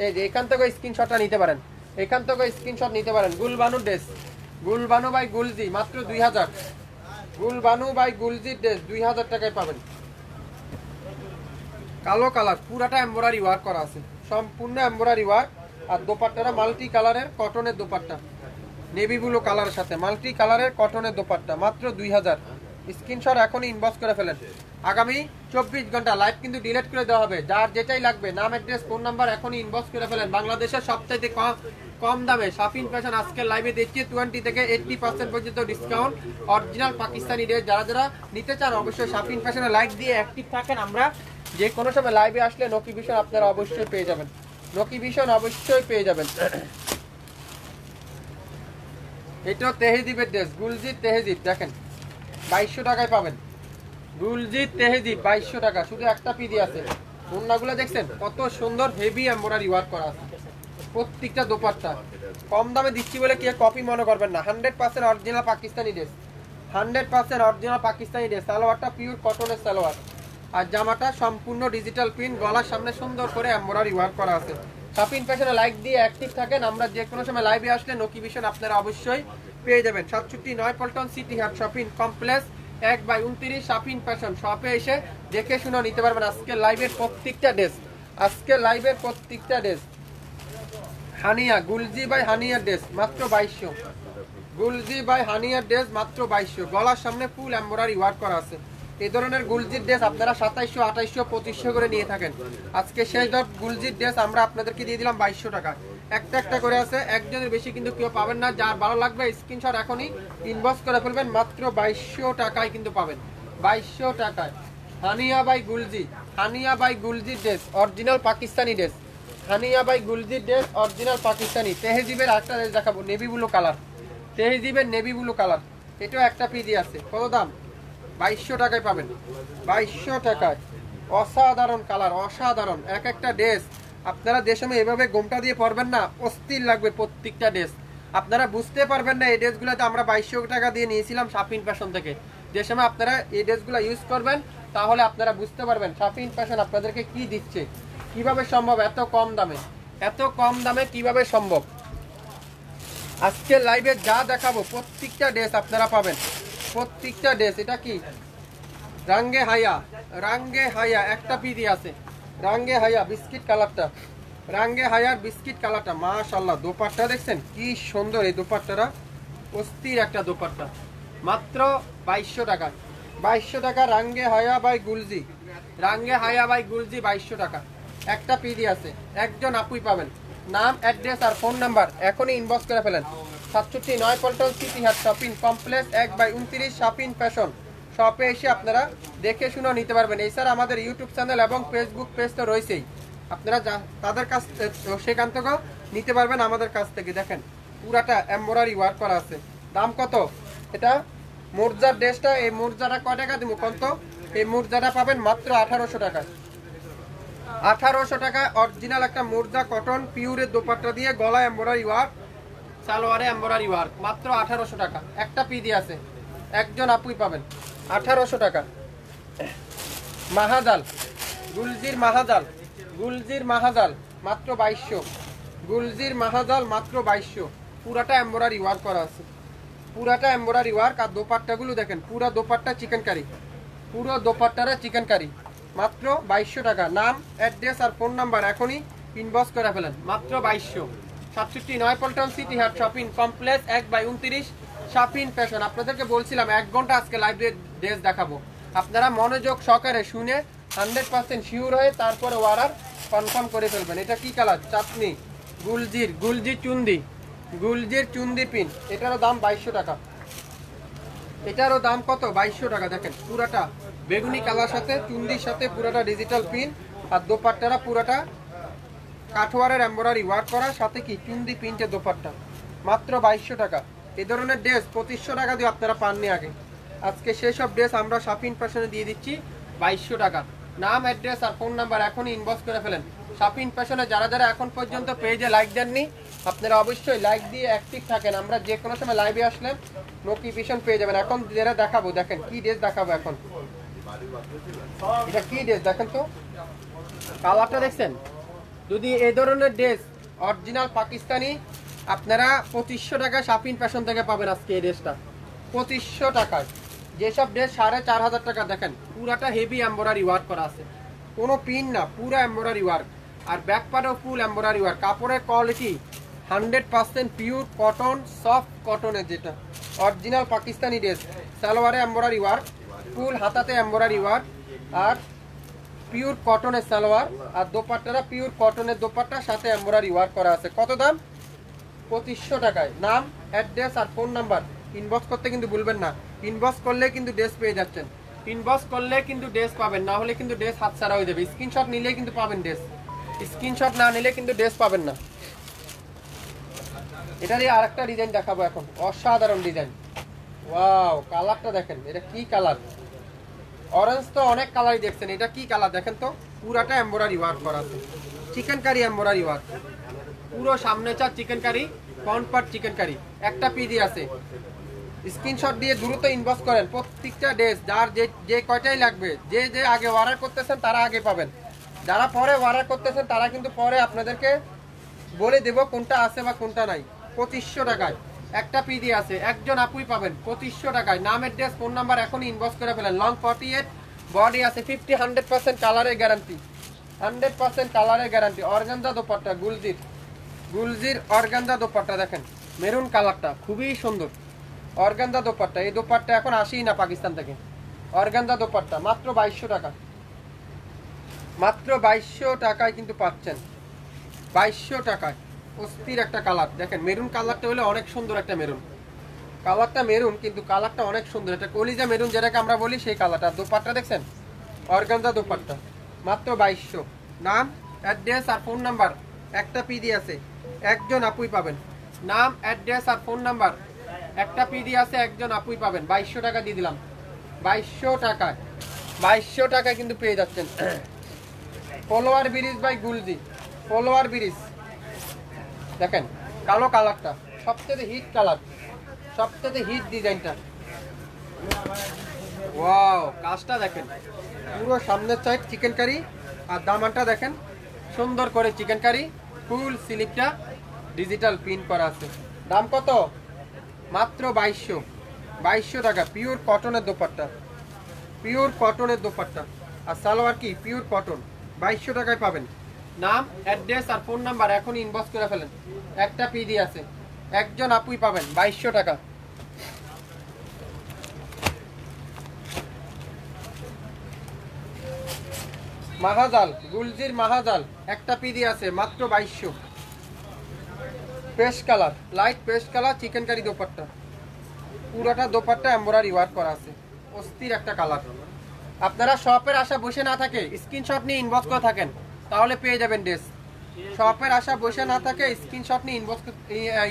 এই যে এখান থেকে স্ক্রিনশটটা নিতে পারেন, এখান থেকে স্ক্রিনশট নিতে পারেন। গুলবানু ড্রেস, গুলবানু বাই গুলজি, মাত্র 2000। গুলবানু বাই গুলজি ড্রেস 2000 টাকায় পাবেন। কালো কালার, পুরাটা এমব্রয়ডারি ওয়ার্ক করা আছে, সম্পূর্ণ এমব্রয়ডারি ওয়ার্ক। আর দোপাট্টাটা মাল্টি কালারের কটনের দোপাট্টা, নেভি ব্লু কালারের সাথে মাল্টি কালারের কটনের দোপাট্টা, মাত্র 2000। স্ক্রিনশট এখনই ইনবক্স করে ফেলেন। আগামী 24 ঘন্টা লাইভ কিন্তু ডিলিট করে দেওয়া হবে। যার যেটাই লাগবে, নাম, অ্যাড্রেস, ফোন নাম্বার এখনই ইনবক্স করে ফেলেন। বাংলাদেশের সবচাইতে কম দামে শাফিন ফ্যাশন আজকের লাইভে দিচ্ছে 20 থেকে 80% পর্যন্ত ডিসকাউন্ট। Original Pakistani dress. যারা যারা নিতে চান অবশ্যই শাফিন ফ্যাশনে লাইক দিয়ে অ্যাক্টিভ থাকেন। আমরা যে কোনো সময় লাইভে আসলে নোটিফিকেশন আপনারা অবশ্যই পেয়ে যাবেন, নোটিফিকেশন অবশ্যই পেয়ে যাবেন। এটা তেহজিবের ড্রেস, গুলজির তেহজিব, দেখেন 2200 টাকায় পাবেন। গুলজির তেহজিব 2200 টাকা, শুধু একটা পিডি আছে। ওন্নাগুলো দেখছেন কত সুন্দর, হেভি এমব্রয়ডারি ওয়ার্ক করা আছে প্রত্যেকটা দোপাট্টা। কম দামে দিচ্ছি বলে কি কপি মনে করবেন না। 100% original Pakistani dress, 100% original Pakistani dress. সালোয়ারটা পিওর কটনের সালোয়ার, আর জামাটা সম্পূর্ণ ডিজিটাল প্রিন্ট। গলার সামনে সুন্দর করে এমব্রয়ডারি ওয়ার্ক করা আছে। শাফিন ফ্যাশনে লাইক দিয়ে অ্যাক্টিভ থাকেন। আমরা যে কোনো সময় লাইভে আসলে নোটিফিকেশন আপনারা অবশ্যই পেয়ে যাবেন। 67 Paltan city heart shopping complex 1/29 Shafin fashion শপে এসে দেখে শুনে নিতে পারবেন আজকে লাইভের প্রত্যেকটা ড্রেস। আজকে লাইভের প্রত্যেকটা ড্রেস। হানিয়া, গুলজি বাই হানিয়ার ড্রেস মাত্র 2200। গুলজি বাই হানিয়ার ড্রেস মাত্র 2200। গলার সামনে ফুল এমব্রয়ডারি ওয়ার্ক করা আছে। এই ধরনের গুলজির ড্রেস আপনারা 2700, 2800, 2500 করে নিয়ে থাকেন। আজকে শেষ দর গুলজির ড্রেস আমরা আপনাদেরকে দিয়ে দিলাম 2200 টাকা। একটা একটা করে আছে, একজনের বেশি কিন্তু কেউ পাবেন না। যার ভালো লাগবে স্ক্রিনশট এখনই ইনবক্স করে ফেলবেন। মাত্র 2200 টাকায় কিন্তু পাবেন, 2200 টাকায়। হানিয়া বাই গুলজি, হানিয়া বাই গুলজির dress original Pakistani dress. Hania by গুলজির ড্রেস অরিজিনাল পাকিস্তানি। তেহজিবের একটা ড্রেস দেখাবো, নেভি ব্লু কালার, তেহজিবের নেভি ব্লু কালার। এটাও একটা পিডি আছে। কত দাম? 2200 টাকায় পাবেন, 2200 টাকায়। অসাধারণ কালার, অসাধারণ এক একটা ড্রেস। আপনারা যে সময় এভাবে গোমটা দিয়ে পরবেন না, অস্থির লাগবে প্রত্যেকটা ড্রেস। আপনারা বুঝতে পারবেন না এই ড্রেসগুলোতে আমরা 2200 টাকা দিয়ে নিয়েছিলাম শাফিন ফ্যাশন থেকে। যে সময় আপনারা এই ড্রেসগুলো ইউজ করবেন তাহলে আপনারা বুঝতে পারবেন শাফিন ফ্যাশন আপনাদেরকে কি দিচ্ছে, কিভাবে সম্ভব এত কম দামে, এত কম দামে কিভাবে সম্ভব। আজকে লাইভে যা দেখাবো প্রত্যেকটা ড্রেস আপনারা পাবেন, প্রত্যেকটা ড্রেস। এটা কি? রাঙ্গে হাইয়া, রাঙ্গে হাইয়া একটা পিডি আছে। রাঙ্গে হাইয়া বিস্কিট কালারটা, রাঙ্গে হাইয়ার বিস্কিট কালারটা, মাশাআল্লাহ। দোপাট্টা দেখছেন কি সুন্দর, এই দোপাট্টাটা অস্থির একটা দোপাট্টা। মাত্র 2200 টাকা, 2200 টাকা। রাঙ্গে হাইয়া বাই গুলজি, রাঙ্গে হাইয়া বাই গুলজি 2200 টাকা। একটা পিডি আছে, একজন আপুই পাবেন। নাম, অ্যাড্রেস আর ফোন নাম্বার এখনই ইনবক্স করে ফেলেন। 67 Paltan city heart shopping complex 1/29 Shafin fashion শপে এসে আপনারা দেখে শুনে নিতে পারবেন। এছাড়া আমাদের ইউটিউব চ্যানেল এবং ফেসবুক পেজ তো রয়েছেই, আপনারা তাদের কাছ সেখান থেকেও নিতে পারবেন আমাদের কাছ থেকে। দেখেন পুরাটা এমব্রয়ডারি ওয়ার্ক করা আছে। দাম কত? এটা মোর্জার ড্রেসটা, এই মোর্জাটা কয় টাকা দিব কত? এই মোর্জাটা পাবেন মাত্র 1800 টাকা, 1800 টাকা। অরিজিনাল একটা মোর্জা কটন পিওরের দোপাট্টা দিয়ে, গলা এমব্রয়ডারি ওয়ার্ক, সালোয়ারে এমব্রয়ডারি ওয়ার্ক, মাত্র 1800 টাকা। একটা পিডি আছে, একজন আপুই পাবেন, 1800 টাকা। মাহাজাল, গুলজির মাহাজাল, গুলজির মাহাজাল মাত্র 2200। গুলজির মাহাজাল মাত্র 2200। পুরাটা এমব্রয়ডারি ওয়ার্ক করা আছে, পুরাটা এমব্রয়ডারি ওয়ার্ক। আর দোপাট্টাগুলো দেখেন, পুরো দোপাট্টা চিকেন কারি, পুরো দোপাট্টারা চিকেন কারি, মাত্র 2200 টাকা। নাম, অ্যাড্রেস আর ফোন নাম্বার এখনই ইনবক্স করে ফেলেন, মাত্র 2200। 67 Paltan city heart shopping complex 1/29 Shafin fashion. আপনাদেরকে বলছিলাম 1 ঘন্টা আজকে লাইভ ড্রেস দেখাবো। আপনারা মনোযোগ সহকারে শুনে 100% শিওর হয়ে তারপরে অর্ডার কনফার্ম করে ফেলবেন। এটা কি কালার? চাঁদনি, গুলজির, গুলজির চুন্দি, গুলজির চুন্দি পিন। এটারও দাম 2200 টাকা। এটারও দাম কত? 2200 টাকা। দেখেন পুরাটা বেগুনি কালার সাথে চুন্দির সাথে পুরাটা ডিজিটাল পিন। আর দোপাট্টারা পুরাটা কাঠওয়ারের এমব্রয়ডারি ওয়ার্ক করা, সাথে কি চুন্দি প্রিন্টের দোপাট্টা, মাত্র 2200 টাকা। এই ধরনের ড্রেস 2500 টাকা দিয়ে আপনারা পাননি আগে। আজকে সেই সব ড্রেস আমরা শাফিন ফ্যাশনে দিয়ে দিচ্ছি 2200 টাকা। নাম, অ্যাড্রেস আর ফোন নাম্বার এখনই ইনবক্স করে ফেলেন। শাফিন ফ্যাশনে যারা যারা এখন পর্যন্ত পেজে লাইক দেননি আপনারা অবশ্যই লাইক দিয়ে অ্যাক্টিভ থাকেন, আমরা যে কোনো সময় লাইভে আসলে নোটিফিকেশন পেয়ে যাবেন। এখন যেটা দেখাবো দেখেন কি ড্রেস দেখাবো এখন, এটা কি ড্রেস দেখেন তো, কালারটা দেখছেন। যদি এই ধরনের ড্রেস অরিজিনাল পাকিস্তানি আপনারা 2500 টাকায় শাপিন ফ্যাশন থেকে পাবেন আজকে এই ড্রেসটা 2500 টাকায়। যেসব ড্রেস 4500 টাকা, দেখেন পুরাটা হেভি এমব্রয়ডারি ওয়ার্ক করা আছে, কোনো পিন না, পুরো এমব্রয়ডারি ওয়ার্ক। আর ব্যাক পার্টেও ফুল এমব্রয়ডারি ওয়ার্ক। কাপড়ের কোয়ালিটি 100% পিওর কটন, সফট কটনের, যেটা অরিজিনাল পাকিস্তানি ড্রেস। সালোয়ারে এমব্রয়ডারি ওয়ার্ক, ফুল হাতাতে এমব্রয়ডারি ওয়ার্ক, আর পিওর কটনের সালোয়ার, আর দোপাট্টাটা পিওর কটনের দোপাট্টা, সাথে এমব্রয়ডারি ওয়ার্ক করা আছে। কত দাম? 2500 টাকায়। নাম, অ্যাড্রেস আর ফোন নাম্বার ইনবক্স করতে কিন্তু ভুলবেন না। ইনবক্স করলে কিন্তু ড্রেস পেয়ে যাচ্ছেন, ইনবক্স করলে কিন্তু ড্রেস পাবেন, না হলে কিন্তু ড্রেস হাতছাড়া হয়ে যাবে। স্ক্রিনশট নিলে কিন্তু পাবেন ড্রেস, স্ক্রিনশট না নিলে কিন্তু ড্রেস পাবেন না। এটারই আরেকটা ডিজাইন দেখাবো এখন, অসাধারণ ডিজাইন। ওয়াও, কালারটা দেখেন, এটা কি কালার, অরেঞ্জ তো অনেক কালারই দেখছেন, এটা কি কালার দেখেন তো, পুরাটা এমব্রয়ডারি ওয়ার্ক করা আছে, চিকেন কারি এমব্রয়ডারি ওয়ার্ক, পুরো সামনে চার chikankari, front part chikankari, একটা পিডি আছে। স্ক্রিনশট দিয়ে দ্রুত ইনবক্স করেন। প্রত্যেকটা ড্রেস যার যে কয়টাই লাগবে, যে যে আগে অর্ডার করতেছেন তারা আগে পাবেন, যারা পরে অর্ডার করতেছেন তারা কিন্তু পরে আপনাদেরকে বলে দেব কোনটা আছে বা কোনটা নাই। 2500 টাকায় একটা পিডি আছে, একজন আপুই পাবেন 2500 টাকায়। নাম, অ্যাড্রেস, ফোন নাম্বার এখনই ইনবক্স করে ফেলেন। লং 48, বডি আছে 50, 100% কালারের গ্যারান্টি, 100% কালারের গ্যারান্টি। অর্গানজা দোপাট্টা, গুলজির অর্গানজা দোপাট্টা দেখেন, মেরুন কালারটা খুবই সুন্দর। অর্গানজা দোপাট্টা, এই দোপাট্টা এখন আসেই না পাকিস্তান থেকে। অর্গানজা দোপাট্টা মাত্র 2200 টাকা, মাত্র 2200 টাকায় কিন্তু পাচ্ছেন, 2200 টাকায়। অস্থির একটা কালার দেখেন, মেরুন কালারটা হলে অনেক সুন্দর একটা মেরুন কালারটা, মেরুন কিন্তু কালারটা অনেক সুন্দর, এটা কলিজা মেরুন যেটাকে আমরা বলি সেই কালারটা। দোপাট্টা দেখছেন, অর্গানজা দোপাট্টা, মাত্র 2200। নাম, অ্যাড্রেস আর ফোন নাম্বার, একটা পিডি আছে, একজন আপুই পাবেন। নাম, অ্যাড্রেস আর ফোন নাম্বার, একটা পিডি আছে, একজন আপুই পাবেন। 2200 টাকা দিয়ে দিলাম, 2200 টাকায়, 2200 টাকায় কিন্তু পেয়ে যাচ্ছেন। ফলোয়ার ব্রিজ বাই গুলজি, ফলোয়ার ব্রিজ দেখেন, কালো কালারটা সবচেয়ে হিট কালার, সবচেয়ে হিট ডিজাইনটা। ওয়াও, কাজটা দেখেন, পুরো সামনের সাইড চিকেন কারি, আর দামানটা দেখেন সুন্দর করে চিকেন কারি, ফুল স্লিপটা ডিজিটাল প্রিন্ট করা আছে। দাম কত? মাত্র 2200, 2200 টাকা। পিওর কটনের দোপাট্টা, পিওর কটনের দোপাট্টা, আর সালোয়ার কি পিওর কটন, 2200 টাকায় পাবেন। নাম, অ্যাড্রেস আর ফোন নাম্বার এখনই ইনবক্স করে ফেলেন। একটা পিডি আছে, একজন আপুই পাবেন, 2200 টাকা। মাহাজাল, গুলজির মাহাজাল, একটা পিডি আছে, মাত্র 2200। Pastel colour, light pastel colour, chikankari dupatta, পুরোটা দোপাট্টা এমব্রয়ডারি ওয়ার্ক করা আছে, অস্থির একটা কালার। আপনারা শপের আশা বসে না থাকে স্ক্রিনশট নিয়ে ইনবক্স করে থাকেন, তাহলে পেয়ে যাবেন ড্রেস। শপের আশা বসে না থাকে স্ক্রিনশট নিয়ে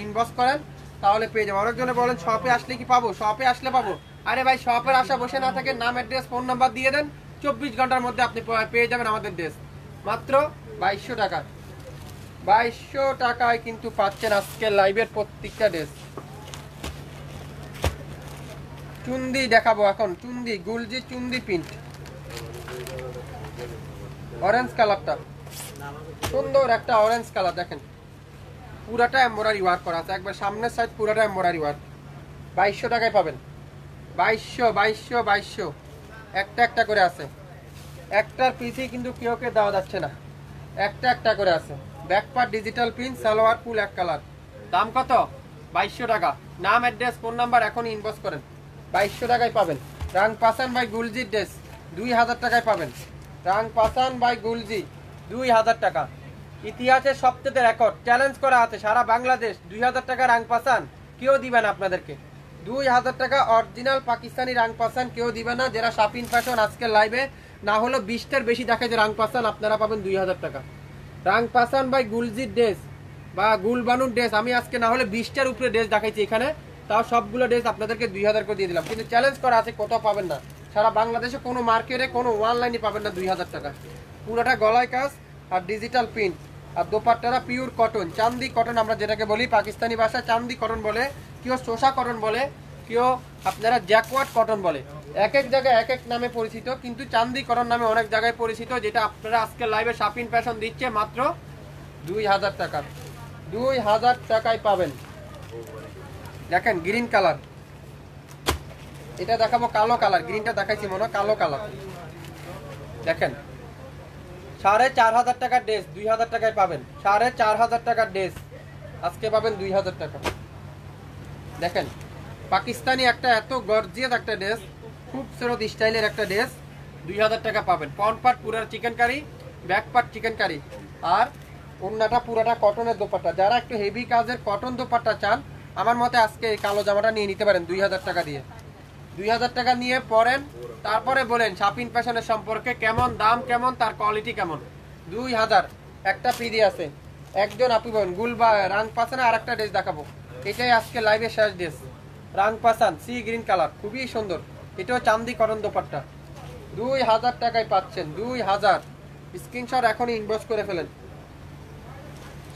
ইনবক্স করেন, তাহলে পেয়ে যাবেন। অনেকজনে বলেন শপে আসলে কি পাবো, শপে আসলে পাবো। আরে ভাই, শপের আশা বসে না থাকে, নাম, অ্যাড্রেস, ফোন নাম্বার দিয়ে দেন, 24 ঘন্টার মধ্যে আপনি পেয়ে যাবেন আমাদের ড্রেস। মাত্র 2200 টাকা, 2200 টাকায় কিন্তু পাচ্ছেন আজকে লাইভের প্রত্যেকটা ড্রেস। চুন্দি দেখাবো এখন, চুন্দি, গুলজি চুন্দি প্রিন্ট, অরেঞ্জ কালারটা সুন্দর একটা অরেঞ্জ কালার দেখেন, পুরাটা এমব্রয়ডারি ওয়ার্ক করা আছে, একবার সামনের সাইড পুরাটা এমব্রয়ডারি ওয়ার্ক। 2200 টাকায় পাবেন, 2200, 2200, 2200। একটা একটা করে আছে, একটার পিসি কিন্তু কেউকে দেওয়া যাচ্ছে না, একটা একটা করে আছে। Back part digital print, salwar full এক কালার। দাম কত? 2200 টাকা। নাম, অ্যাড্রেস, ফোন নাম্বার এখনই ইনবক্স করেন, 2200 টাকায় পাবেন। রাং পাসান বাই গুলজির ড্রেস 2000 টাকায় পাবেন। রাং পাসান বাই গুলজি 2000 টাকা। ইতিহাসের সবচেয়ে রেকর্ড চ্যালেঞ্জ করা আছে সারা বাংলাদেশ, 2000 টাকা রাং পাসান কেউ দিবে না আপনাদেরকে। 2000 টাকা অরিজিনাল পাকিস্তানি রাং পাসান কেউ দিবে না। যারা শাপিন ফ্যাশন আজকের লাইভে না হলো 20টার বেশি দেখায় যে রাং পাসান, আপনারা পাবেন 2000 টাকা। রাং পাসান বাই গুলজির ড্রেস বা গুলবানুর ড্রেস, আমি আজকে না হলে 20টার উপরে ড্রেস দেখাইছি এখানে, তাও সবগুলো ড্রেস আপনাদেরকে 2000 করে দিয়ে দিলাম। কিন্তু চ্যালেঞ্জ করা আছে, কোথাও পাবেন না সারা বাংলাদেশে, কোনো মার্কেটে কোনো অনলাইনে পাবেন না 2000 টাকা। পুরোটা গলায় কাজ আর ডিজিটাল প্রিন্ট, আর দোপাট্টাটা পিওর কটন, চান্দি কটন আমরা যেটাকে বলি, পাকিস্তানি ভাষায় চান্দি কটন বলে, কেউ শোষা কটন বলে, কেউ আপনারা জ্যাকওয়ার্ড কটন বলে, এক এক জায়গায় এক এক নামে পরিচিত, কিন্তু চান্দি কটন নামে অনেক জায়গায় পরিচিত, যেটা আপনারা আজকে লাইভে শাপিন ফ্যাশন দিচ্ছে মাত্র 2000 টাকা। 2000 টাকায় পাবেন। দেখেন গ্রিন কালার, এটা দেখাবো কালো কালার, গ্রিনটা দেখাইছি মনে হয়, কালো কালার। দেখেন 4500 টাকার ড্রেস 2000 টাকায় পাবেন। 4500 টাকার ড্রেস আজকে পাবেন 2000 টাকা। দেখেন পাকিস্তানি একটা এত গর্জিয়াস একটা ড্রেস, খুব সুরত স্টাইলের একটা ড্রেস 2000 টাকা পাবেন। ফ্রন্ট পার্ট পুরার chikankari, back part chikankari, আর ওড়নাটা পুরাটা কটনের দোপাট্টা। যারা একটু হেভি কাজের কটন দোপাট্টা চান, আমার মতে আজকে এই কালো জামাটা নিয়ে নিতে পারেন 2000 টাকা দিয়ে। 2000 টাকা নিয়ে পরেন, তারপরে বলেন শাপিন ফ্যাশনের সম্পর্কে কেমন দাম, কেমন তার কোয়ালিটি কেমন। 2000 একটা পিডি আছে। একজন আপু বলেন গুলবা রাং পাসানে আর একটা ড্রেস দেখাবো, এটাই আজকে লাইভে শেষ ড্রেস। রাং পাসান সি গ্রিন কালার, খুবই সুন্দর, এটাও চান্দি কটন দোপাট্টা। 2000 টাকায় পাচ্ছেন। 2000 স্ক্রিনশট এখনই ইনবক্স করে ফেলেন।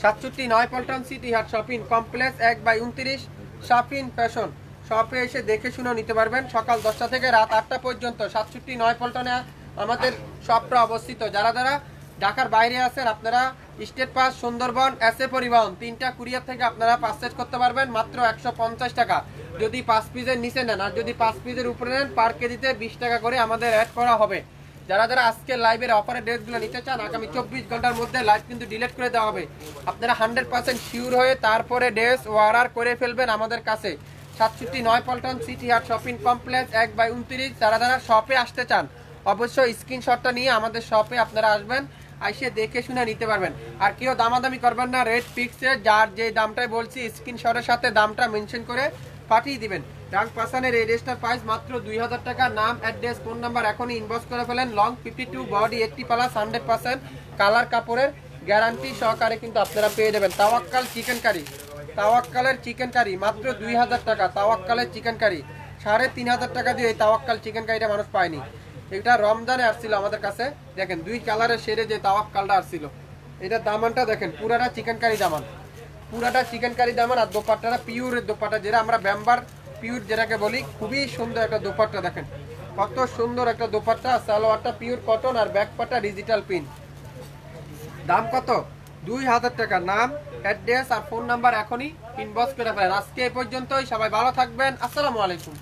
67 Naya Paltan city heart shopping complex 1/29 Shafin fashion. শপে এসে দেখে শুনে নিতে পারবেন সকাল 10টা থেকে রাত 8টা পর্যন্ত। 67 নয়াপল্টনে আমাদের শপটা অবস্থিত। যারা যারা ঢাকার বাইরে আছেন, আপনারা স্টেট পাস, সুন্দরবন, এসএ পরিবহন, 3টা কুরিয়ার থেকে আপনারা পারচেজ করতে পারবেন মাত্র 150 টাকা। যদি 5 পিসের নিচে নেন, আর যদি 5 পিসের উপরে নেন পার কেজিতে 20 টাকা করে আমাদের অ্যাড করা হবে। যারা যারা আজকে লাইভের অফারের ড্রেসগুলো নিতে চান, আগামী 24 ঘন্টার মধ্যে লাইভ কিন্তু ডিলিট করে দেওয়া হবে। আপনারা 100% শিওর হয়ে তারপরে ড্রেস অর্ডার করে ফেলবেন আমাদের কাছে। 67 Naya Paltan city heart shopping complex 1/29। যারা যারা শপে আসতে চান অবশ্যই স্ক্রিনশটটা নিয়ে আমাদের শপে আপনারা আসবেন, আইসে দেখে শুনে নিতে পারবেন। আর কেউ দামাদামি করবেন না, রেট ফিক্সে, যার যে দামটাই বলছি স্ক্রিনশটের সাথে দামটা মেনশন করে পাঠিয়ে দিবেন। রাং পাসানের এই ড্রেসটার প্রাইস মাত্র 2000 টাকা। নাম, অ্যাড্রেস, ফোন নাম্বার এখনই ইনবক্স করে ফেলেন। লং 52, বডি 80+, 100% কালার কাপড়ের গ্যারান্টি সহকারে কিন্তু আপনারা পেয়ে যাবেন। তাওয়াক্কাল চিকেন কারি, তাওয়াক্কালের চিকেন কারি মাত্র 2000 টাকা। তাওয়াক্কালের চিকেন কারি 3500 টাকা দিয়ে এই তাওয়াক্কাল চিকেন কারিটা মানুষ পায়নি। এটা রমজানে আসছিল আমাদের কাছে। দেখেন 2 কালারের শেডে যে তাওয়াক্কালটা আসছিল, এটা দামানটা দেখেন, পুরাটা চিকেন কারি দামান, পুরাটা চিকেন কারি দামান। আর দোপাট্টাটা পিওরের দোপাট্টা, যেটা আমরা ব্যাম্বার পিওর যেটাকে বলি, খুবই সুন্দর একটা দোপাট্টা। দেখেন কত সুন্দর একটা দোপাট্টা। সালোয়ারটা পিওর কটন আর ব্যাক পাটটা ডিজিটাল প্রিন্ট। দাম কত? 2000 টাকা। নাম, অ্যাড্রেস আর ফোন নাম্বার এখনই ইনবক্স করে ফেলেন। আজকে এই পর্যন্তই, সবাই ভালো থাকবেন। আসসালামু আলাইকুম।